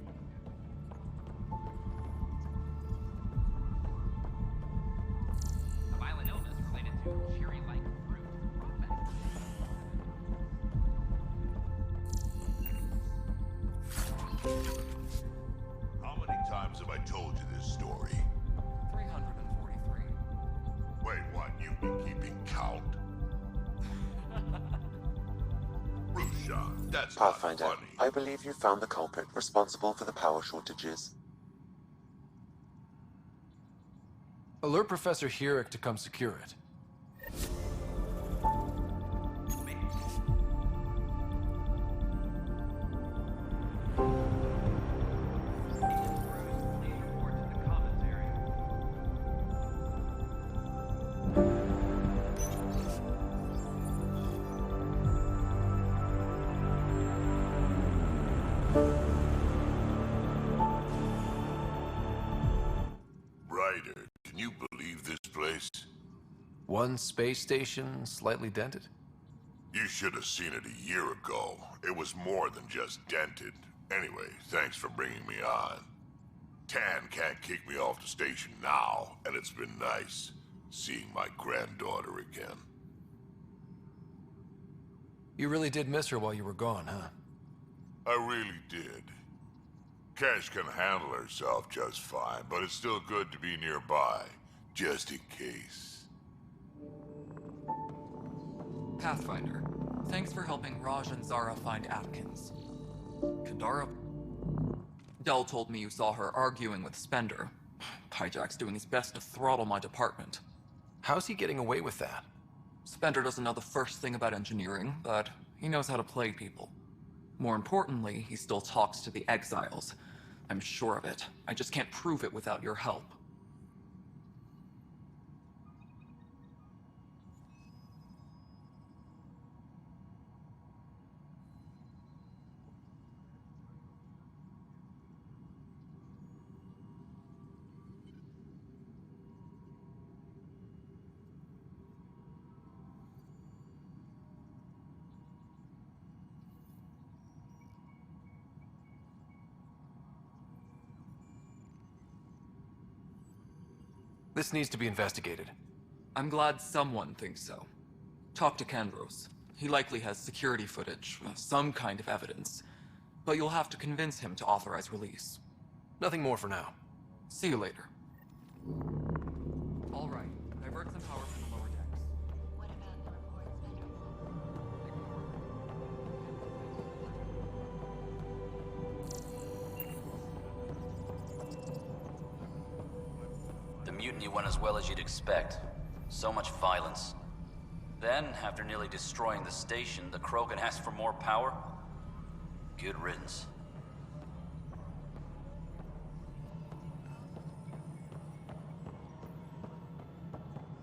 A violent illness related to cherry-like fruit brought back. How many times have I told you this story? 343. Wait, what? You've been keeping count? Rusha, that's not Pathfinder, funny. I believe you found the culprit responsible for the power shortages. Alert Professor Herrick to come secure it. Ryder, can you believe this place? One space station, slightly dented? You should have seen it a year ago. It was more than just dented. Anyway, thanks for bringing me on. Tan can't kick me off the station now, and it's been nice seeing my granddaughter again. You really did miss her while you were gone, huh? I really did. Cash can handle herself just fine, but it's still good to be nearby, just in case. Pathfinder, thanks for helping Raj and Zara find Atkins. Kadara... Dell told me you saw her arguing with Spender. Pyjack's doing his best to throttle my department. How's he getting away with that? Spender doesn't know the first thing about engineering, but he knows how to play people. More importantly, he still talks to the exiles. I'm sure of it. I just can't prove it without your help. This needs to be investigated. I'm glad someone thinks so. Talk to Kandros. He likely has security footage, some kind of evidence. But you'll have to convince him to authorize release. Nothing more for now. See you later. All right, divert some power from the lower decks. What about the reports, The mutiny went as well as you'd expect. So much violence. Then, after nearly destroying the station, the Krogan asked for more power? Good riddance.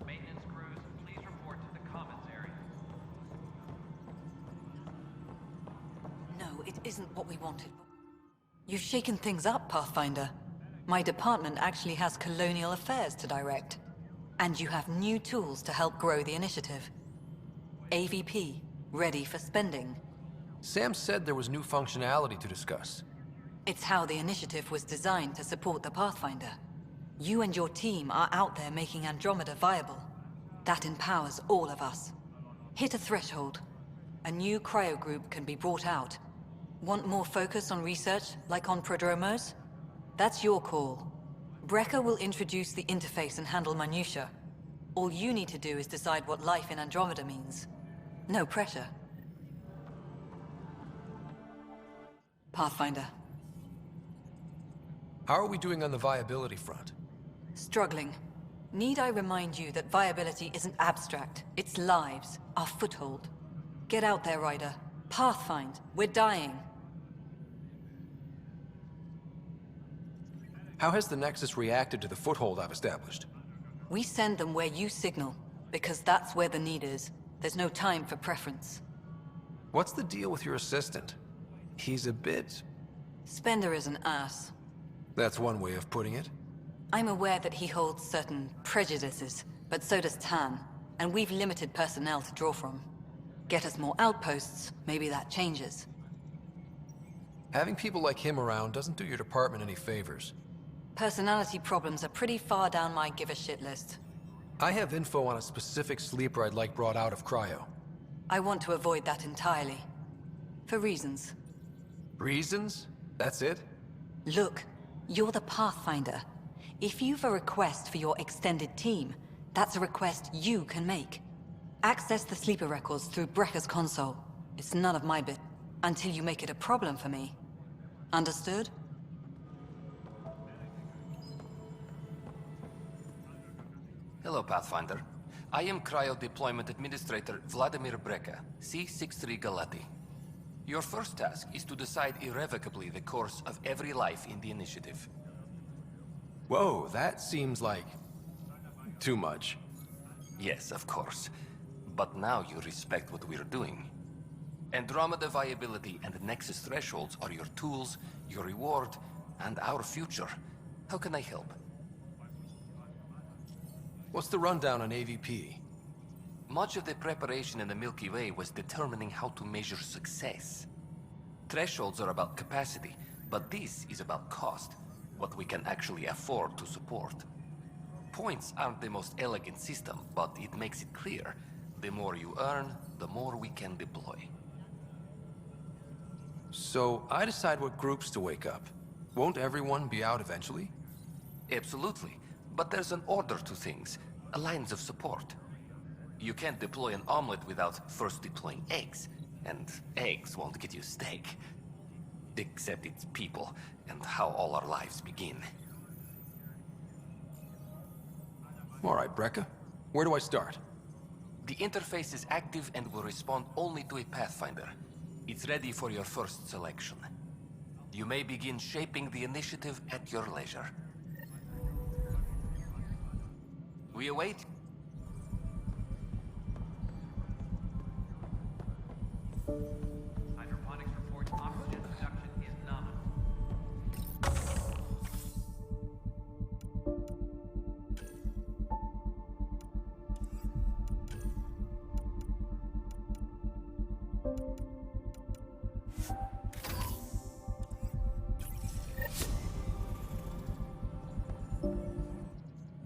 Maintenance crews, please report to the commons area. No, it isn't what we wanted. You've shaken things up, Pathfinder. My department actually has colonial affairs to direct. And you have new tools to help grow the initiative. AVP, ready for spending. Sam said there was new functionality to discuss. It's how the initiative was designed to support the Pathfinder. You and your team are out there making Andromeda viable. That empowers all of us. Hit a threshold. A new cryo group can be brought out. Want more focus on research, like on prodromos? That's your call. Brecker will introduce the interface and handle minutiae. All you need to do is decide what life in Andromeda means. No pressure. Pathfinder. How are we doing on the viability front? Struggling. Need I remind you that viability isn't abstract, it's lives, our foothold. Get out there, Ryder. Pathfind, we're dying. How has the Nexus reacted to the foothold I've established? We send them where you signal, because that's where the need is. There's no time for preference. What's the deal with your assistant? He's a bit... Spender is an ass. That's one way of putting it. I'm aware that he holds certain prejudices, but so does Tan, and we've limited personnel to draw from. Get us more outposts, maybe that changes. Having people like him around doesn't do your department any favors. Personality problems are pretty far down my give-a-shit list. I have info on a specific sleeper I'd like brought out of cryo. I want to avoid that entirely. For reasons. Reasons? That's it? Look, you're the Pathfinder. If you've a request for your extended team, that's a request you can make. Access the sleeper records through Brecker's console. It's none of my bit, until you make it a problem for me. Understood? Hello, Pathfinder. I am Cryo Deployment Administrator Vladimir Breca, C-63 Galati. Your first task is to decide irrevocably the course of every life in the initiative. Whoa, that seems like... too much. Yes, of course. But now you respect what we're doing. Andromeda viability and Nexus thresholds are your tools, your reward, and our future. How can I help? What's the rundown on AVP? Much of the preparation in the Milky Way was determining how to measure success. Thresholds are about capacity, but this is about cost, what we can actually afford to support. Points aren't the most elegant system, but it makes it clear. The more you earn, the more we can deploy. So, I decide what groups to wake up. Won't everyone be out eventually? Absolutely. But there's an order to things, a lines of support. You can't deploy an omelet without first deploying eggs, and eggs won't get you steak. Except it's people, and how all our lives begin. All right, Breca. Where do I start? The interface is active and will respond only to a Pathfinder. It's ready for your first selection. You may begin shaping the initiative at your leisure. We await. Hydroponics report oxygen production is nominal.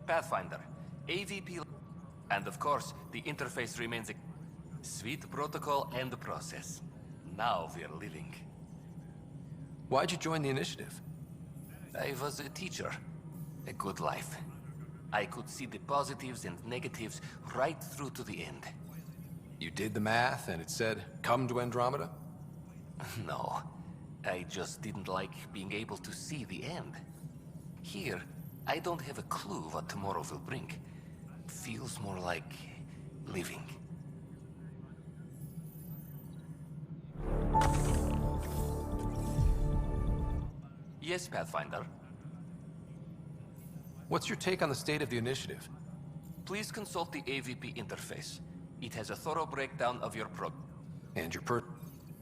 Pathfinder, AVP, and of course, the interface remains a sweet protocol and process. Now we're living. Why'd you join the initiative? I was a teacher. A good life. I could see the positives and negatives right through to the end. You did the math and it said, come to Andromeda? No. I just didn't like being able to see the end. Here, I don't have a clue what tomorrow will bring. Feels more like living. Yes, Pathfinder. What's your take on the state of the initiative? Please consult the AVP interface. It has a thorough breakdown of your And your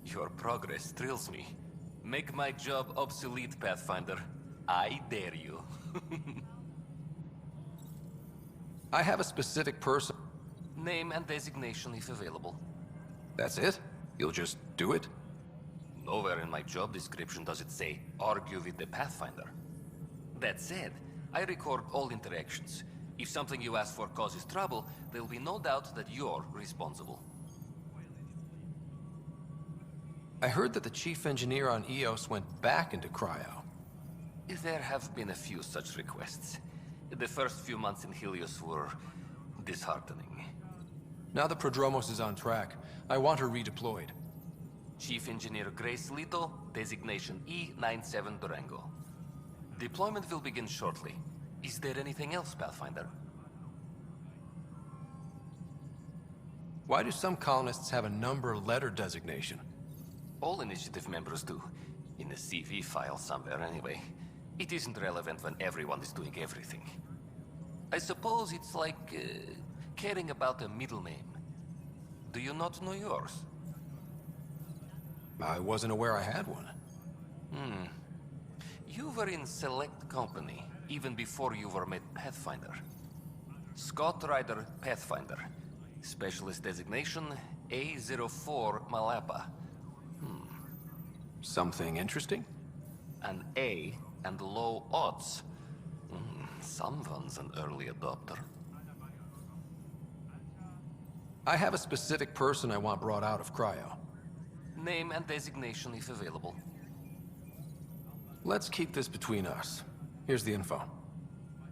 Your progress thrills me. Make my job obsolete, Pathfinder. I dare you. I have a specific person. Name and designation if available. That's it? You'll just do it? Nowhere in my job description does it say, argue with the Pathfinder. That said, I record all interactions. If something you ask for causes trouble, there'll be no doubt that you're responsible. I heard that the chief engineer on EOS went back into cryo. There have been a few such requests. The first few months in Helios were disheartening. Now the Prodromos is on track. I want her redeployed. Chief Engineer Grace Lito, designation E97 Durango. Deployment will begin shortly. Is there anything else, Pathfinder? Why do some colonists have a number letter designation? All initiative members do. In the CV file somewhere, anyway. It isn't relevant when everyone is doing everything. I suppose it's like caring about a middle name. Do you not know yours? I wasn't aware I had one. You were in select company, even before you were made Pathfinder. Scott Ryder Pathfinder. Specialist designation, A04 Malapa. Something interesting? An A and low odds. Someone's an early adopter. I have a specific person I want brought out of cryo. Name and designation if available. Let's keep this between us. Here's the info.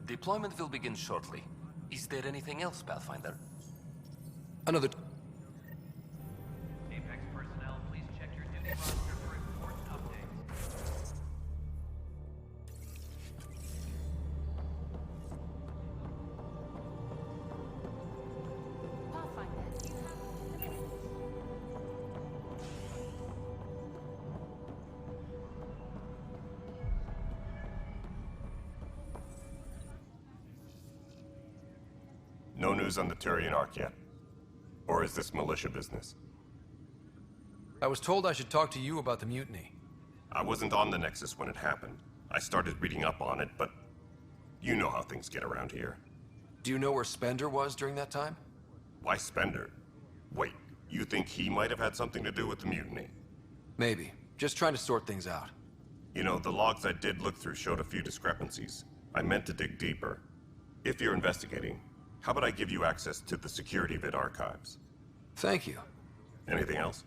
Deployment will begin shortly. Is there anything else, Pathfinder? Another... Apex personnel, please check your duty roster for important updates. No news on the Turian Ark yet? Or is this militia business? I was told I should talk to you about the mutiny. I wasn't on the Nexus when it happened. I started reading up on it, but you know how things get around here. Do you know where Spender was during that time? Why Spender? Wait, you think he might have had something to do with the mutiny? Maybe. Just trying to sort things out. You know, the logs I did look through showed a few discrepancies. I meant to dig deeper. If you're investigating, how about I give you access to the security vid archives? Thank you. Anything else?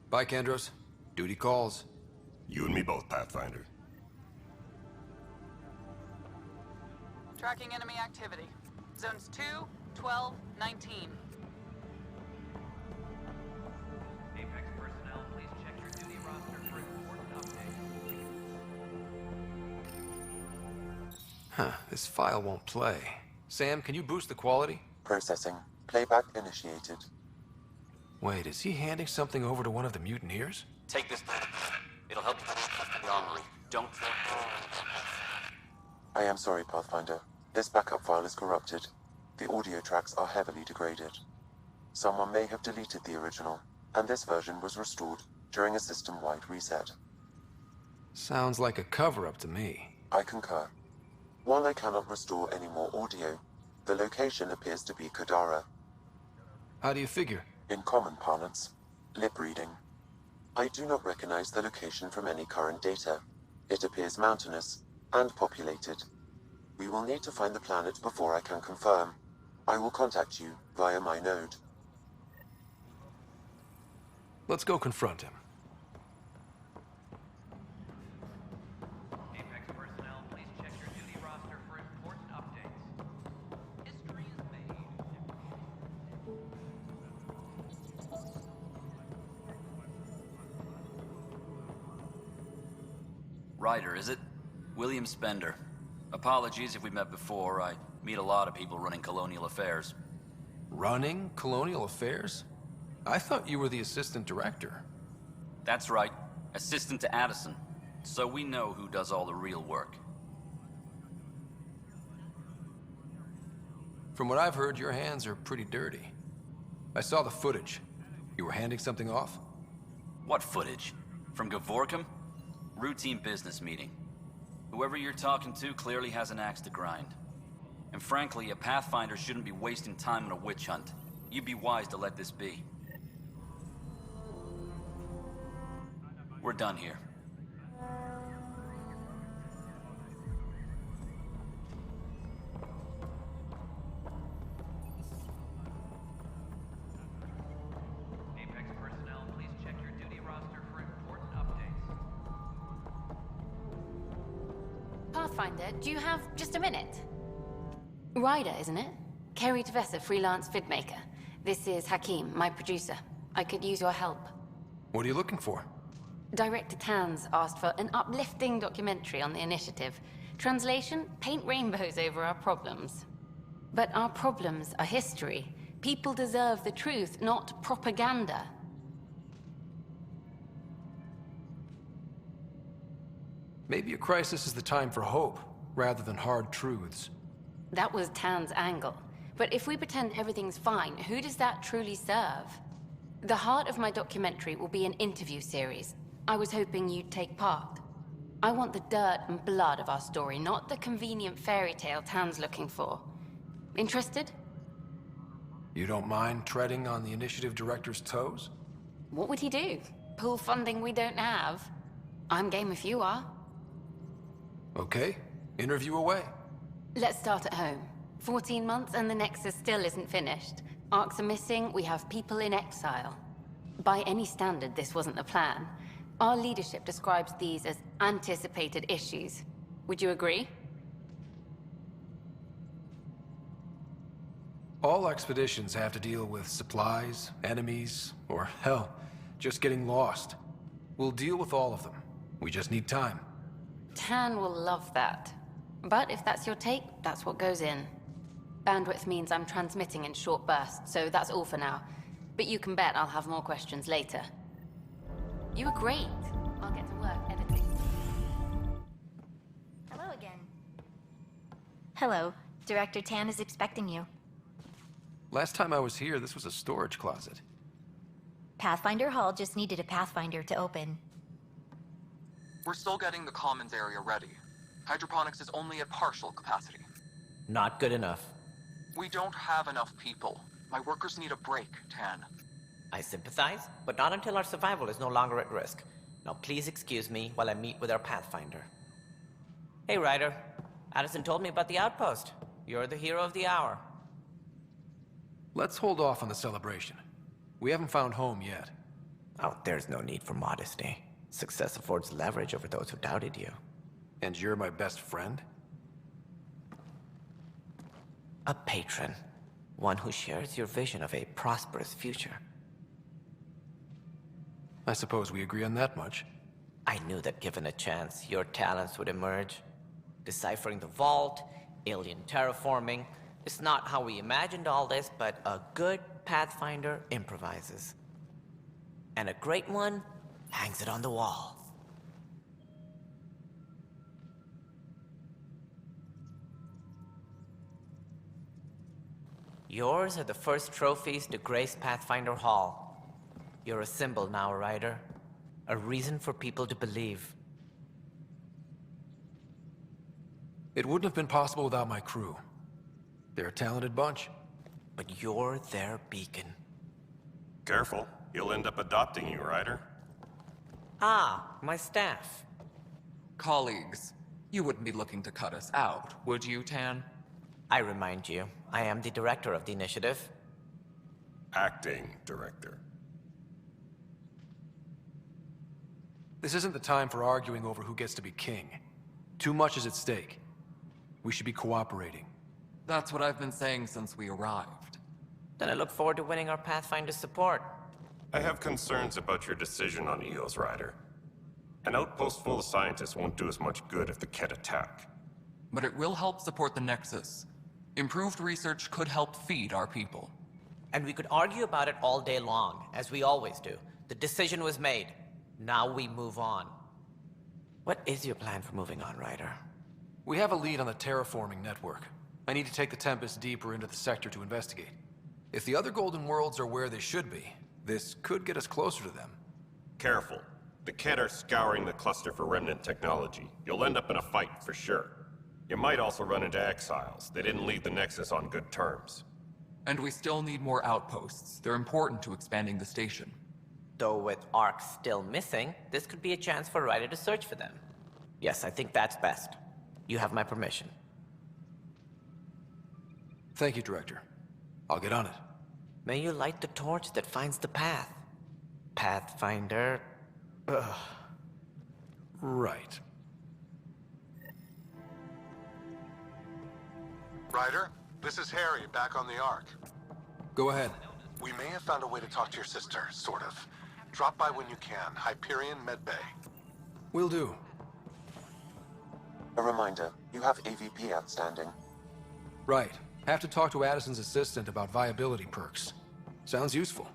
Bye, Kandros. Duty calls. You and me both, Pathfinder. Tracking enemy activity. Zones 2, 12, 19. Apex personnel, please check your duty roster for important updates. Huh, this file won't play. Sam, can you boost the quality? Processing. Playback initiated. Wait, is he handing something over to one of the mutineers? Take this. It'll help you the armory. Don't... I am sorry, Pathfinder. This backup file is corrupted. The audio tracks are heavily degraded. Someone may have deleted the original, and this version was restored during a system-wide reset. Sounds like a cover-up to me. I concur. While I cannot restore any more audio, the location appears to be Kadara. How do you figure? In common parlance, lip reading. I do not recognize the location from any current data. It appears mountainous and populated. We will need to find the planet before I can confirm. I will contact you via my node. Let's go confront him. Apex personnel, please check your duty roster for important updates. History is made. Ryder, is it? William Spender. Apologies if we met before. I meet a lot of people running colonial affairs. Running colonial affairs? I thought you were the assistant director. That's right. Assistant to Addison. So we know who does all the real work. From what I've heard, your hands are pretty dirty. I saw the footage. You were handing something off? What footage? From Gavorkum? Routine business meeting. Whoever you're talking to clearly has an axe to grind. And frankly, a Pathfinder shouldn't be wasting time on a witch hunt. You'd be wise to let this be. We're done here. Apex personnel, please check your duty roster for important updates. Pathfinder, do you have just a minute? Ryder, isn't it? Kerry Tavessa, freelance vidmaker. This is Hakim, my producer. I could use your help. What are you looking for? Director Tans asked for an uplifting documentary on the initiative. Translation, paint rainbows over our problems. But our problems are history. People deserve the truth, not propaganda. Maybe a crisis is the time for hope, rather than hard truths. That was Tan's angle. But if we pretend everything's fine, who does that truly serve? The heart of my documentary will be an interview series. I was hoping you'd take part. I want the dirt and blood of our story, not the convenient fairy tale Tan's looking for. Interested? You don't mind treading on the initiative director's toes? What would he do? Pull funding we don't have? I'm game if you are. Okay, interview away. Let's start at home. 14 months and the Nexus still isn't finished. Arcs are missing, we have people in exile. By any standard, this wasn't the plan. Our leadership describes these as anticipated issues. Would you agree? All expeditions have to deal with supplies, enemies, or hell, just getting lost. We'll deal with all of them. We just need time. Tan will love that. But if that's your take, that's what goes in. Bandwidth means I'm transmitting in short bursts, so that's all for now. But you can bet I'll have more questions later. You were great. I'll get to work editing. Hello again. Hello. Director Tan is expecting you. Last time I was here, this was a storage closet. Pathfinder Hall just needed a Pathfinder to open. We're still getting the commons area ready. Hydroponics is only at partial capacity. Not good enough. We don't have enough people. My workers need a break, Tan. I sympathize, but not until our survival is no longer at risk. Now please excuse me while I meet with our Pathfinder. Hey, Ryder. Addison told me about the outpost. You're the hero of the hour. Let's hold off on the celebration. We haven't found home yet. Oh, there's no need for modesty. Success affords leverage over those who doubted you. And you're my best friend? A patron. One who shares your vision of a prosperous future. I suppose we agree on that much. I knew that given a chance, your talents would emerge. Deciphering the vault, alien terraforming. It's not how we imagined all this, but a good Pathfinder improvises. And a great one hangs it on the wall. Yours are the first trophies to grace Pathfinder Hall. You're a symbol now, Ryder. A reason for people to believe. It wouldn't have been possible without my crew. They're a talented bunch. But you're their beacon. Careful. He'll end up adopting you, Ryder. Ah, my staff. Colleagues, you wouldn't be looking to cut us out, would you, Tan? I remind you, I am the director of the initiative. Acting director. This isn't the time for arguing over who gets to be king. Too much is at stake. We should be cooperating. That's what I've been saying since we arrived. Then I look forward to winning our Pathfinder support. I have concerns about your decision on EOS, Ryder. An outpost full of scientists won't do as much good if the Kett attack. But it will help support the Nexus. Improved research could help feed our people. And we could argue about it all day long, as we always do. The decision was made. Now we move on. What is your plan for moving on, Ryder? We have a lead on the terraforming network. I need to take the Tempest deeper into the sector to investigate. If the other Golden Worlds are where they should be, this could get us closer to them. Careful. The Kett are scouring the cluster for remnant technology. You'll end up in a fight for sure. You might also run into exiles. They didn't leave the Nexus on good terms. And we still need more outposts. They're important to expanding the station. Though with Ark still missing, this could be a chance for Ryder to search for them. Yes, I think that's best. You have my permission. Thank you, Director. I'll get on it. May you light the torch that finds the path. Pathfinder... Ugh. Right. Ryder, this is Harry, back on the Ark. Go ahead. We may have found a way to talk to your sister, sort of. Drop by when you can. Hyperion Med Bay. Will do. A reminder, you have AVP outstanding. Right. Have to talk to Addison's assistant about viability perks. Sounds useful.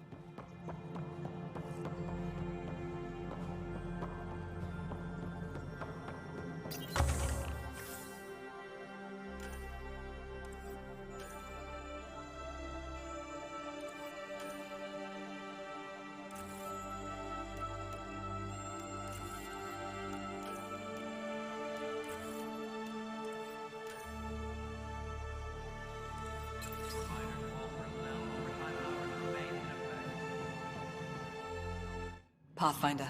Pathfinder.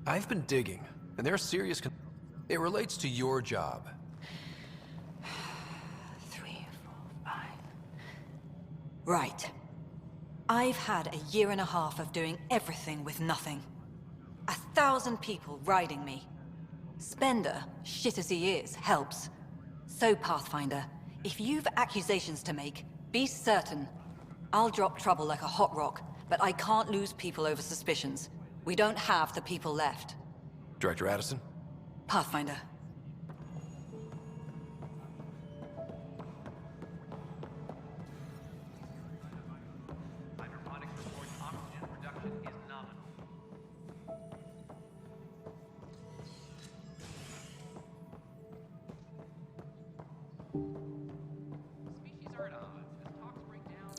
I've been digging, and there's serious it relates to your job. 3, 4, 5. Right. I've had a year and a half of doing everything with nothing. 1,000 people riding me. Spender, shit as he is, helps. So, Pathfinder, if you've accusations to make, be certain. I'll drop trouble like a hot rock, but I can't lose people over suspicions. We don't have the people left. Director Addison? Pathfinder. Hydroponics reports oxygen production is nominal. Species are at odds as talks break down.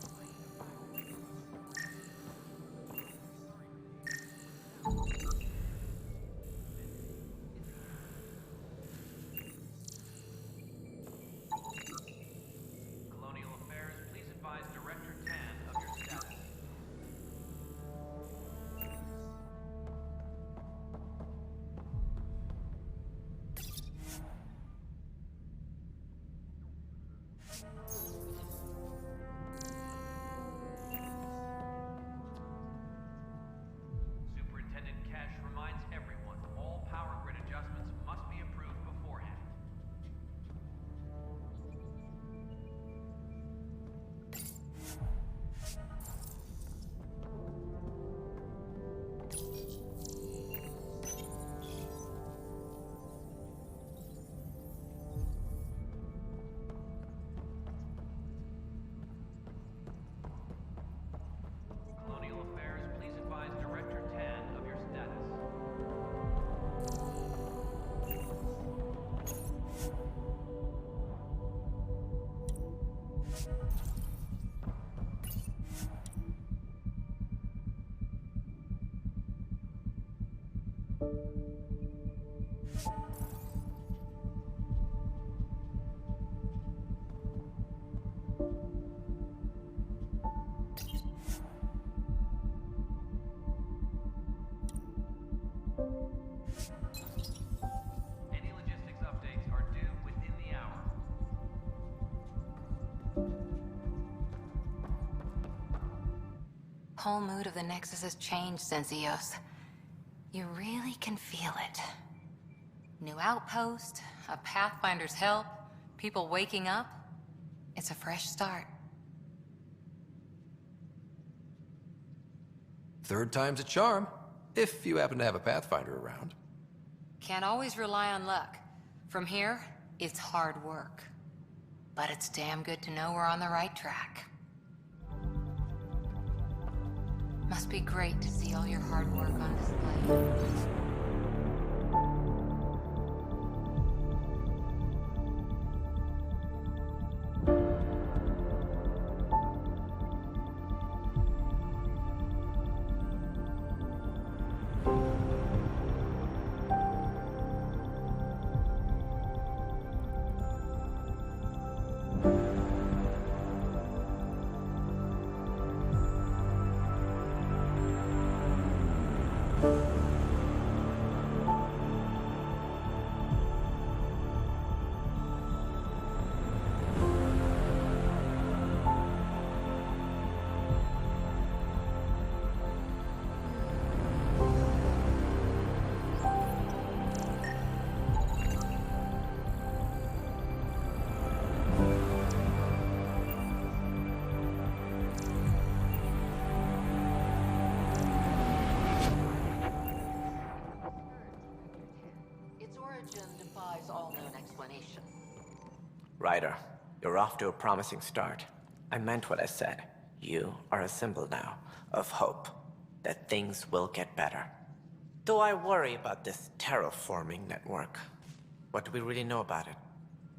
Colonial Affairs, please advise Director Tan of your status. Superintendent Cash reminds everyone all power grid adjustments must be approved beforehand. Colonial Affairs, please advise Director Tan of your status. whole mood of the Nexus has changed since EOS. You really can feel it. New outpost, a Pathfinder's help, people waking up. It's a fresh start. Third time's a charm, if you happen to have a Pathfinder around. Can't always rely on luck. From here, it's hard work. But it's damn good to know we're on the right track. Must be great to see all your hard work on display. Ryder, you're off to a promising start. I meant what I said. You are a symbol now of hope that things will get better. Though I worry about this terraforming network. What do we really know about it?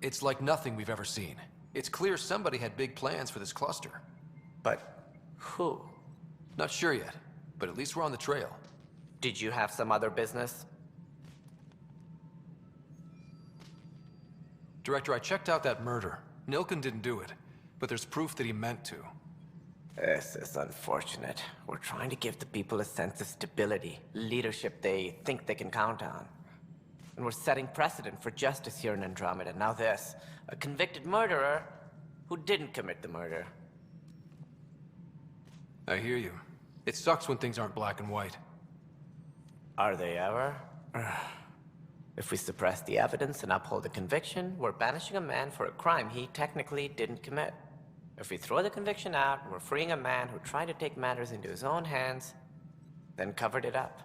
It's like nothing we've ever seen. It's clear somebody had big plans for this cluster. But who? Not sure yet, but at least we're on the trail. Did you have some other business? Director, I checked out that murder. Nilken didn't do it, but there's proof that he meant to. This is unfortunate. We're trying to give the people a sense of stability, leadership they think they can count on. And we're setting precedent for justice here in Andromeda. Now this, a convicted murderer who didn't commit the murder. I hear you. It sucks when things aren't black and white. Are they ever? If we suppress the evidence and uphold the conviction, we're banishing a man for a crime he technically didn't commit. If we throw the conviction out, we're freeing a man who tried to take matters into his own hands, then covered it up.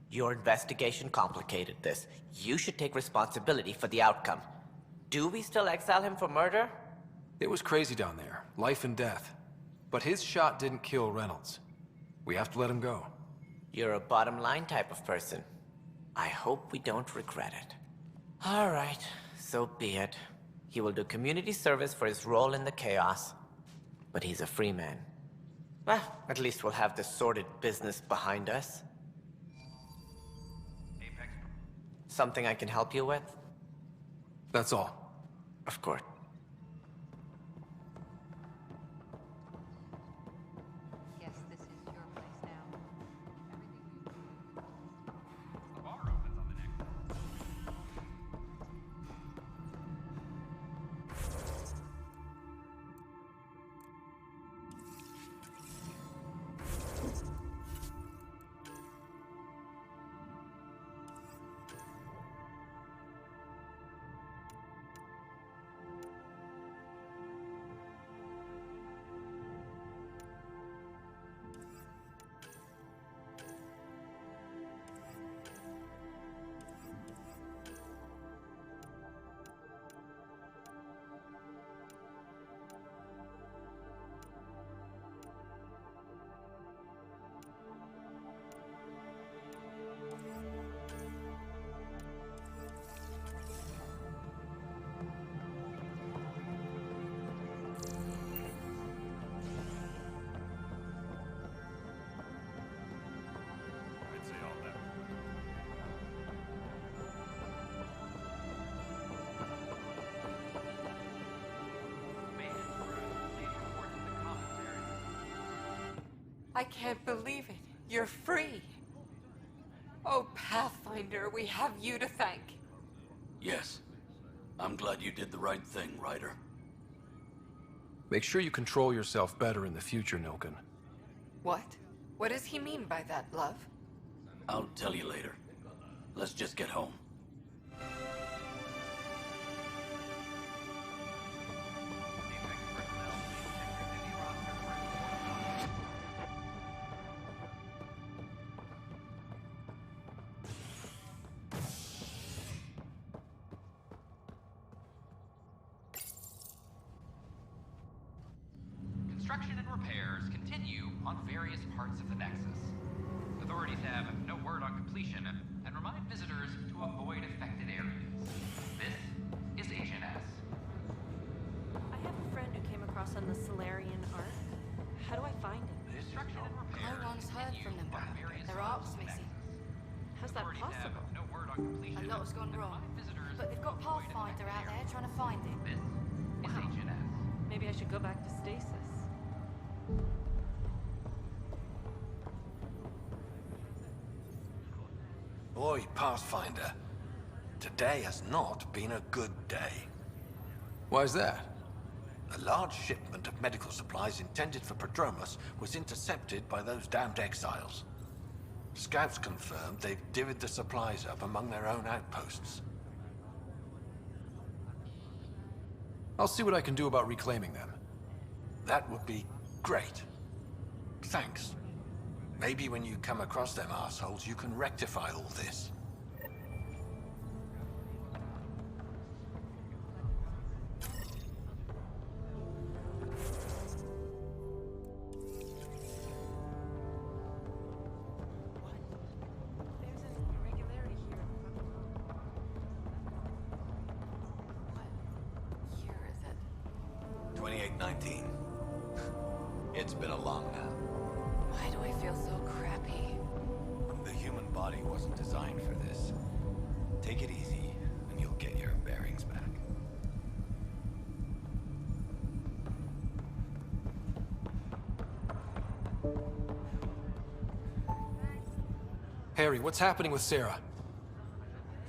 Your investigation complicated this. You should take responsibility for the outcome. Do we still exile him for murder? It was crazy down there, life and death. But his shot didn't kill Reynolds. We have to let him go. You're a bottom line type of person. I hope we don't regret it. All right, so be it. He will do community service for his role in the chaos. But he's a free man. Well, at least we'll have the sordid business behind us. Something I can help you with? That's all. Of course. I can't believe it. You're free. Oh, Pathfinder, we have you to thank. Yes. I'm glad you did the right thing, Ryder. Make sure you control yourself better in the future, Nilken. What? What does he mean by that, love? I'll tell you later. Let's just get home. Construction and repairs continue on various parts of the Nexus. Authorities have no word on completion and remind visitors to avoid affected areas. This is Agent S. I have a friend who came across on the Solarian Ark. How do I find him? Construction and repairs No one's heard from them. Their ark's missing. How's that possible? No word on completion. A lot's gone wrong. But they've got Pathfinder out there trying to find it. This is Agent S. Maybe I should go back to stasis. Boy, Pathfinder. Today has not been a good day. Why's that? A large shipment of medical supplies intended for Prodromus was intercepted by those damned exiles. Scouts confirmed they've divvied the supplies up among their own outposts. I'll see what I can do about reclaiming them. That would be great. Thanks. Maybe when you come across them assholes, you can rectify all this. There's an irregularity here. What year is it? 2819. It's been a long now. Why do I feel so crappy? The human body wasn't designed for this. Take it easy, and you'll get your bearings back. Harry, what's happening with Sarah?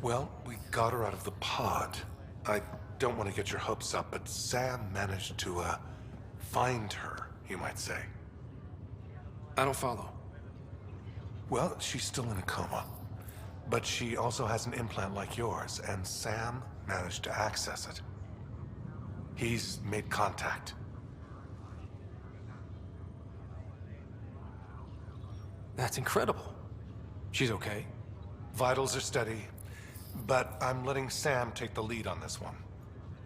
Well, we got her out of the pod. I don't want to get your hopes up, but Sam managed to, find her, you might say. I don't follow. Well, she's still in a coma. But she also has an implant like yours, and Sam managed to access it. He's made contact. That's incredible. She's okay? Vitals are steady, but I'm letting Sam take the lead on this one.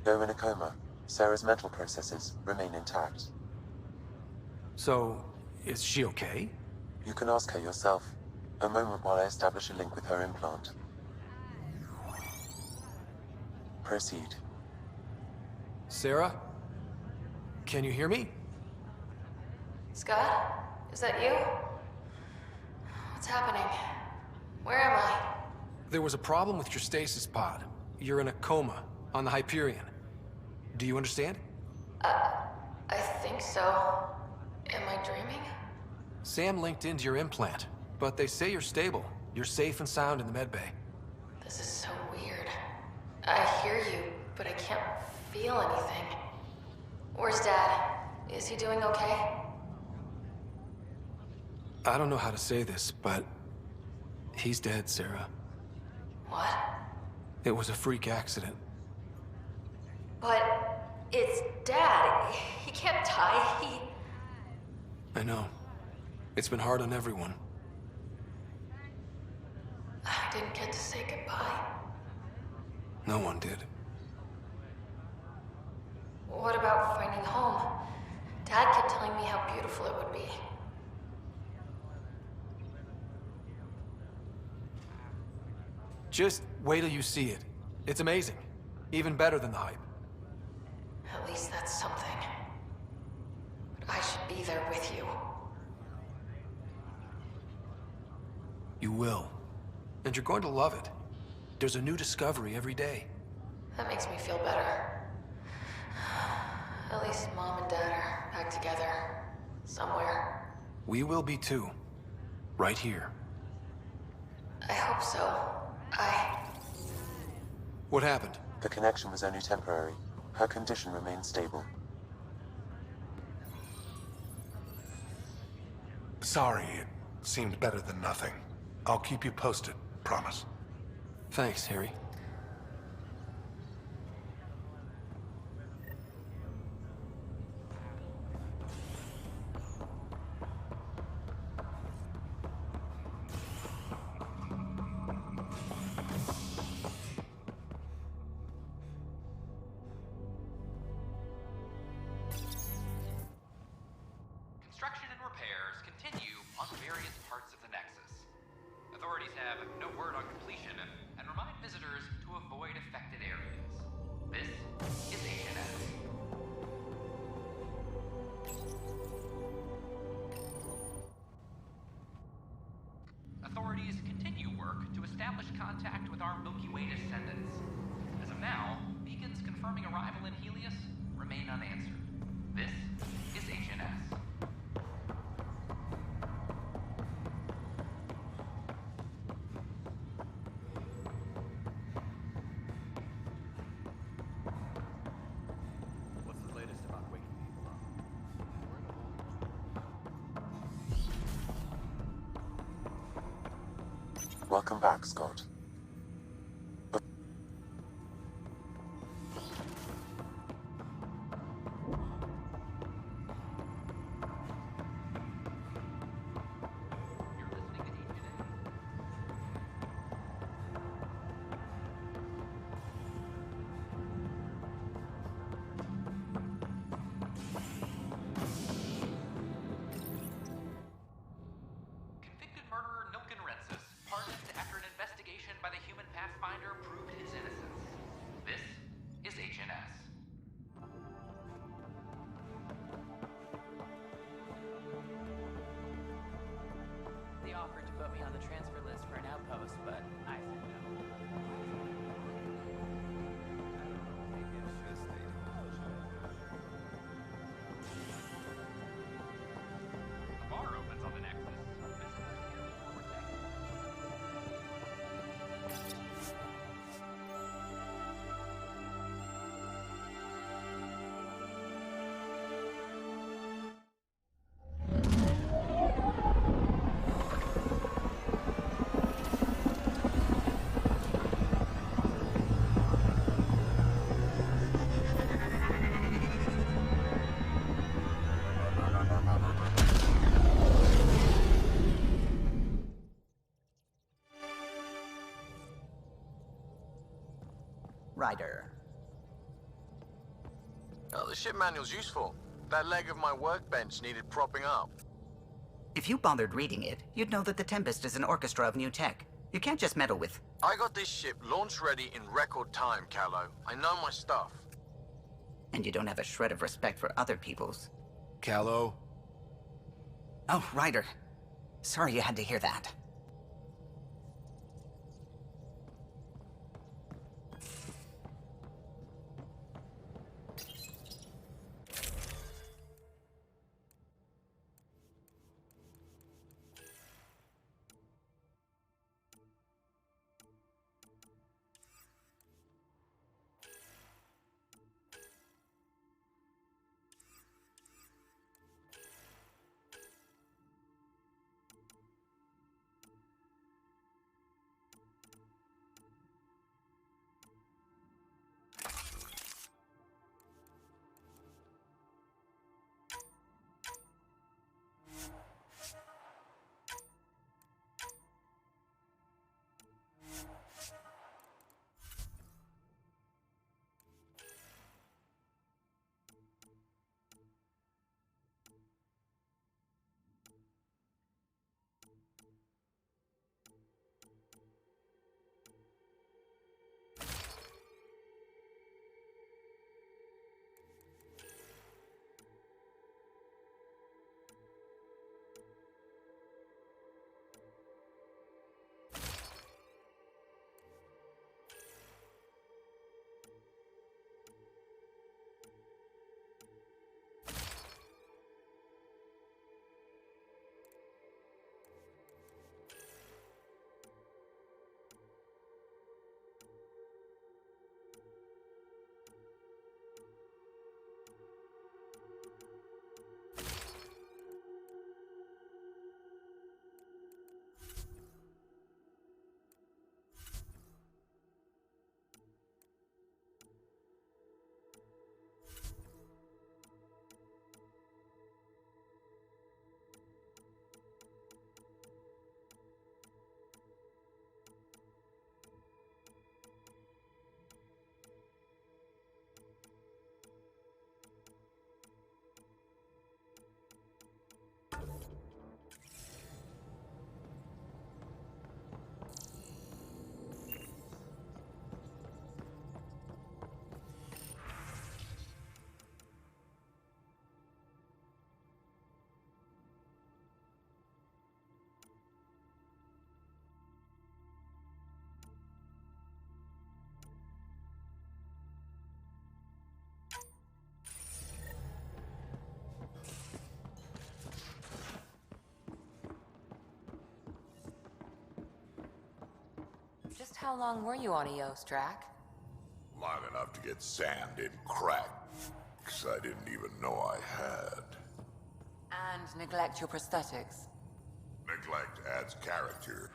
Though in a coma, Sarah's mental processes remain intact. So, is she okay? You can ask her yourself. A moment while I establish a link with her implant. Proceed. Sarah? Can you hear me? Scott? Is that you? What's happening? Where am I? There was a problem with your stasis pod. You're in a coma on the Hyperion. Do you understand? I think so. Am I dreaming? Sam linked into your implant, but they say you're stable. You're safe and sound in the medbay. This is so weird. I hear you, but I can't feel anything. Where's Dad? Is he doing okay? I don't know how to say this, but he's dead, Sarah. What? It was a freak accident. But it's Dad. He can't die. I know. It's been hard on everyone. I didn't get to say goodbye. No one did. What about finding home? Dad kept telling me how beautiful it would be. Just wait till you see it. It's amazing. Even better than the hype. At least that's something. But I should be there with you. You will. And you're going to love it. There's a new discovery every day. That makes me feel better. At least Mom and Dad are back together. Somewhere. We will be too. Right here. I hope so. What happened? The connection was only temporary. Her condition remains stable. Sorry, it seemed better than nothing. I'll keep you posted, promise. Thanks, Harry. Construction and repairs continue on various parts of the Nexus. Authorities have no word on completion and remind visitors to avoid affected areas. This is HNS. Authorities continue work to establish contact with our Milky Way descendants. As of now, beacons confirming arrival in Helios remain unanswered. This is HNS. What's the latest about waking people up? Welcome back, Scott. Convicted murderer Nilken Rensis pardoned after an investigation by the human Pathfinder proved his innocence. This is HNS. They offered to put me on the transfer list for an outpost, but I said no. A bar opens on the Nexus. Visitors hear the vortex. Ryder. Oh, the ship manual's useful. That leg of my workbench needed propping up. If you bothered reading it, you'd know that the Tempest is an orchestra of new tech. You can't just meddle with... I got this ship launch ready in record time, Callow. I know my stuff. And you don't have a shred of respect for other people's. Callow? Oh, Ryder. Sorry you had to hear that. Just how long were you on EOS, Drac? Long enough to get sand in crack, 'cause I didn't even know I had. And neglect your prosthetics. Neglect adds character.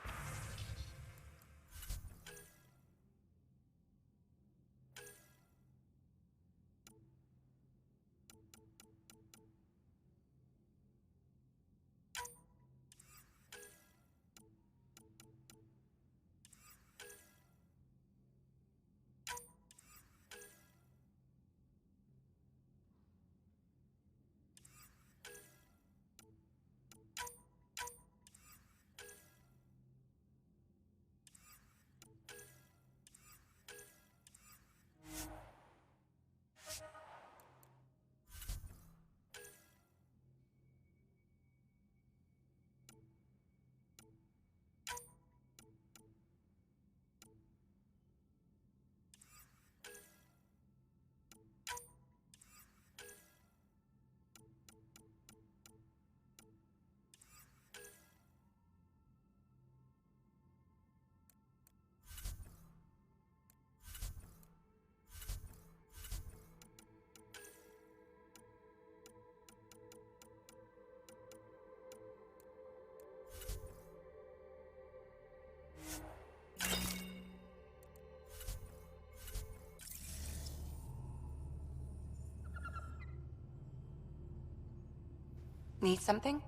Need something?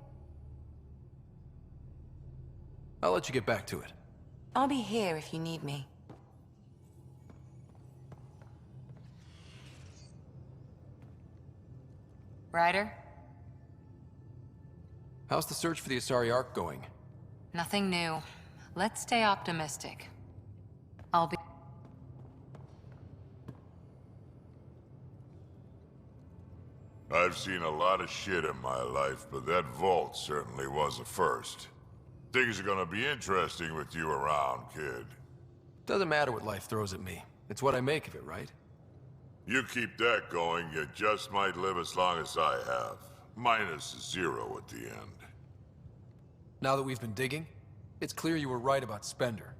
I'll let you get back to it. I'll be here if you need me. Ryder? How's the search for the Asari Ark going? Nothing new. Let's stay optimistic. I'll be... I've seen a lot of shit in my life, but that vault certainly was a first. Things are gonna be interesting with you around, kid. Doesn't matter what life throws at me. It's what I make of it, right? You keep that going, you just might live as long as I have. Minus 0 at the end. Now that we've been digging, it's clear you were right about Spender.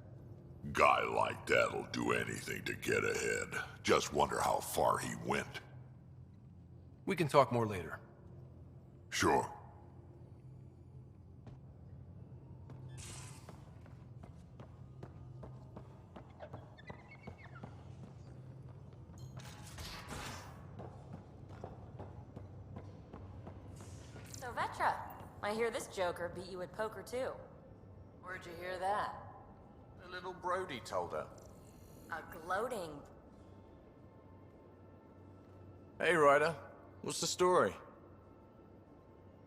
Guy like that'll do anything to get ahead. Just wonder how far he went. We can talk more later. Sure. So Vetra, I hear this joker beat you at poker too. Where'd you hear that? The little Brody told her. A gloating... Hey, Ryder. What's the story?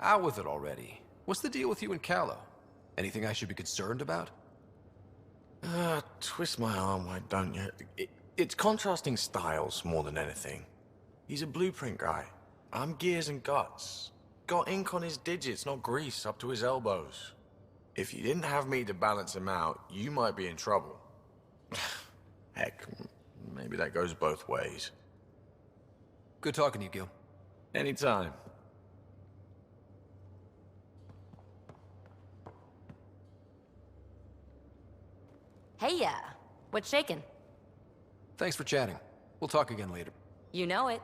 Out with it already. What's the deal with you and Callow? Anything I should be concerned about? Twist my arm, why don't you? It's contrasting styles more than anything. He's a blueprint guy. I'm gears and guts. Got ink on his digits, not grease, up to his elbows. If you didn't have me to balance him out, you might be in trouble. Heck, maybe that goes both ways. Good talking to you, Gil. Anytime. Hey, yeah. What's shaking? Thanks for chatting. We'll talk again later. You know it.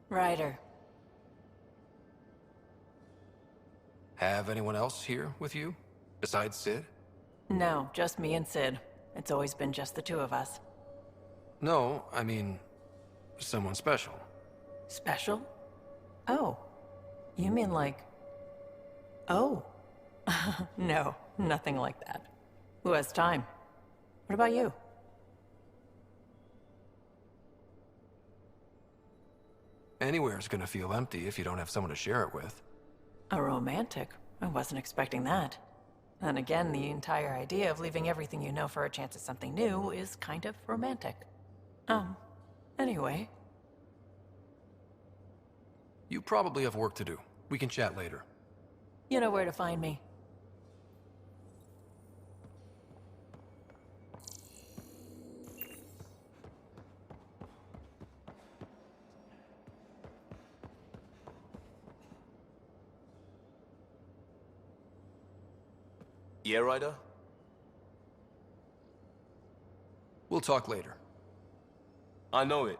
Ryder. Have anyone else here with you? Besides Sid? No, just me and Sid. It's always been just the two of us. No, I mean, someone special. Special? Oh. You mean like... Oh. No, nothing like that. Who has time? What about you? Anywhere's gonna feel empty if you don't have someone to share it with. A romantic? I wasn't expecting that. And again, the entire idea of leaving everything you know for a chance at something new is kind of romantic. Anyway. You probably have work to do. We can chat later. You know where to find me. Yeah, Ryder? We'll talk later. I know it.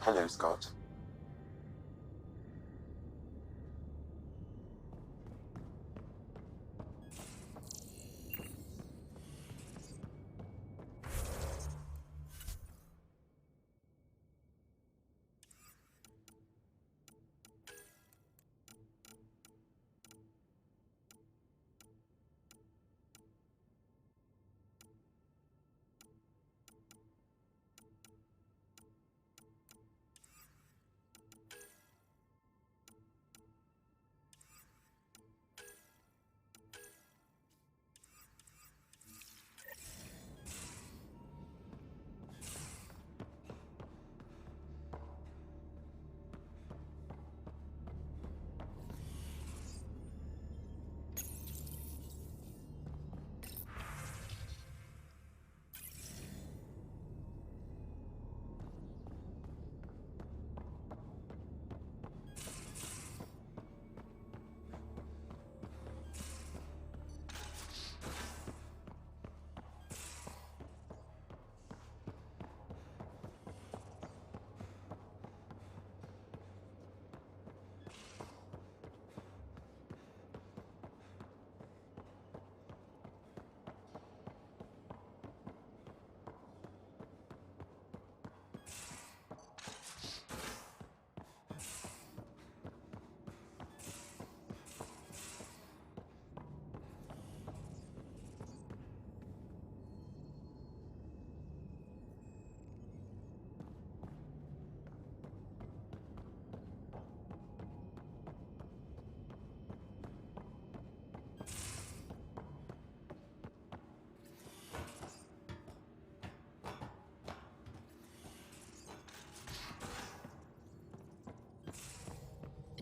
Hello, Scott.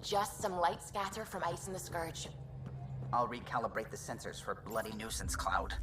Just some light scatter from Ice and the Scourge. I'll recalibrate the sensors for bloody nuisance cloud.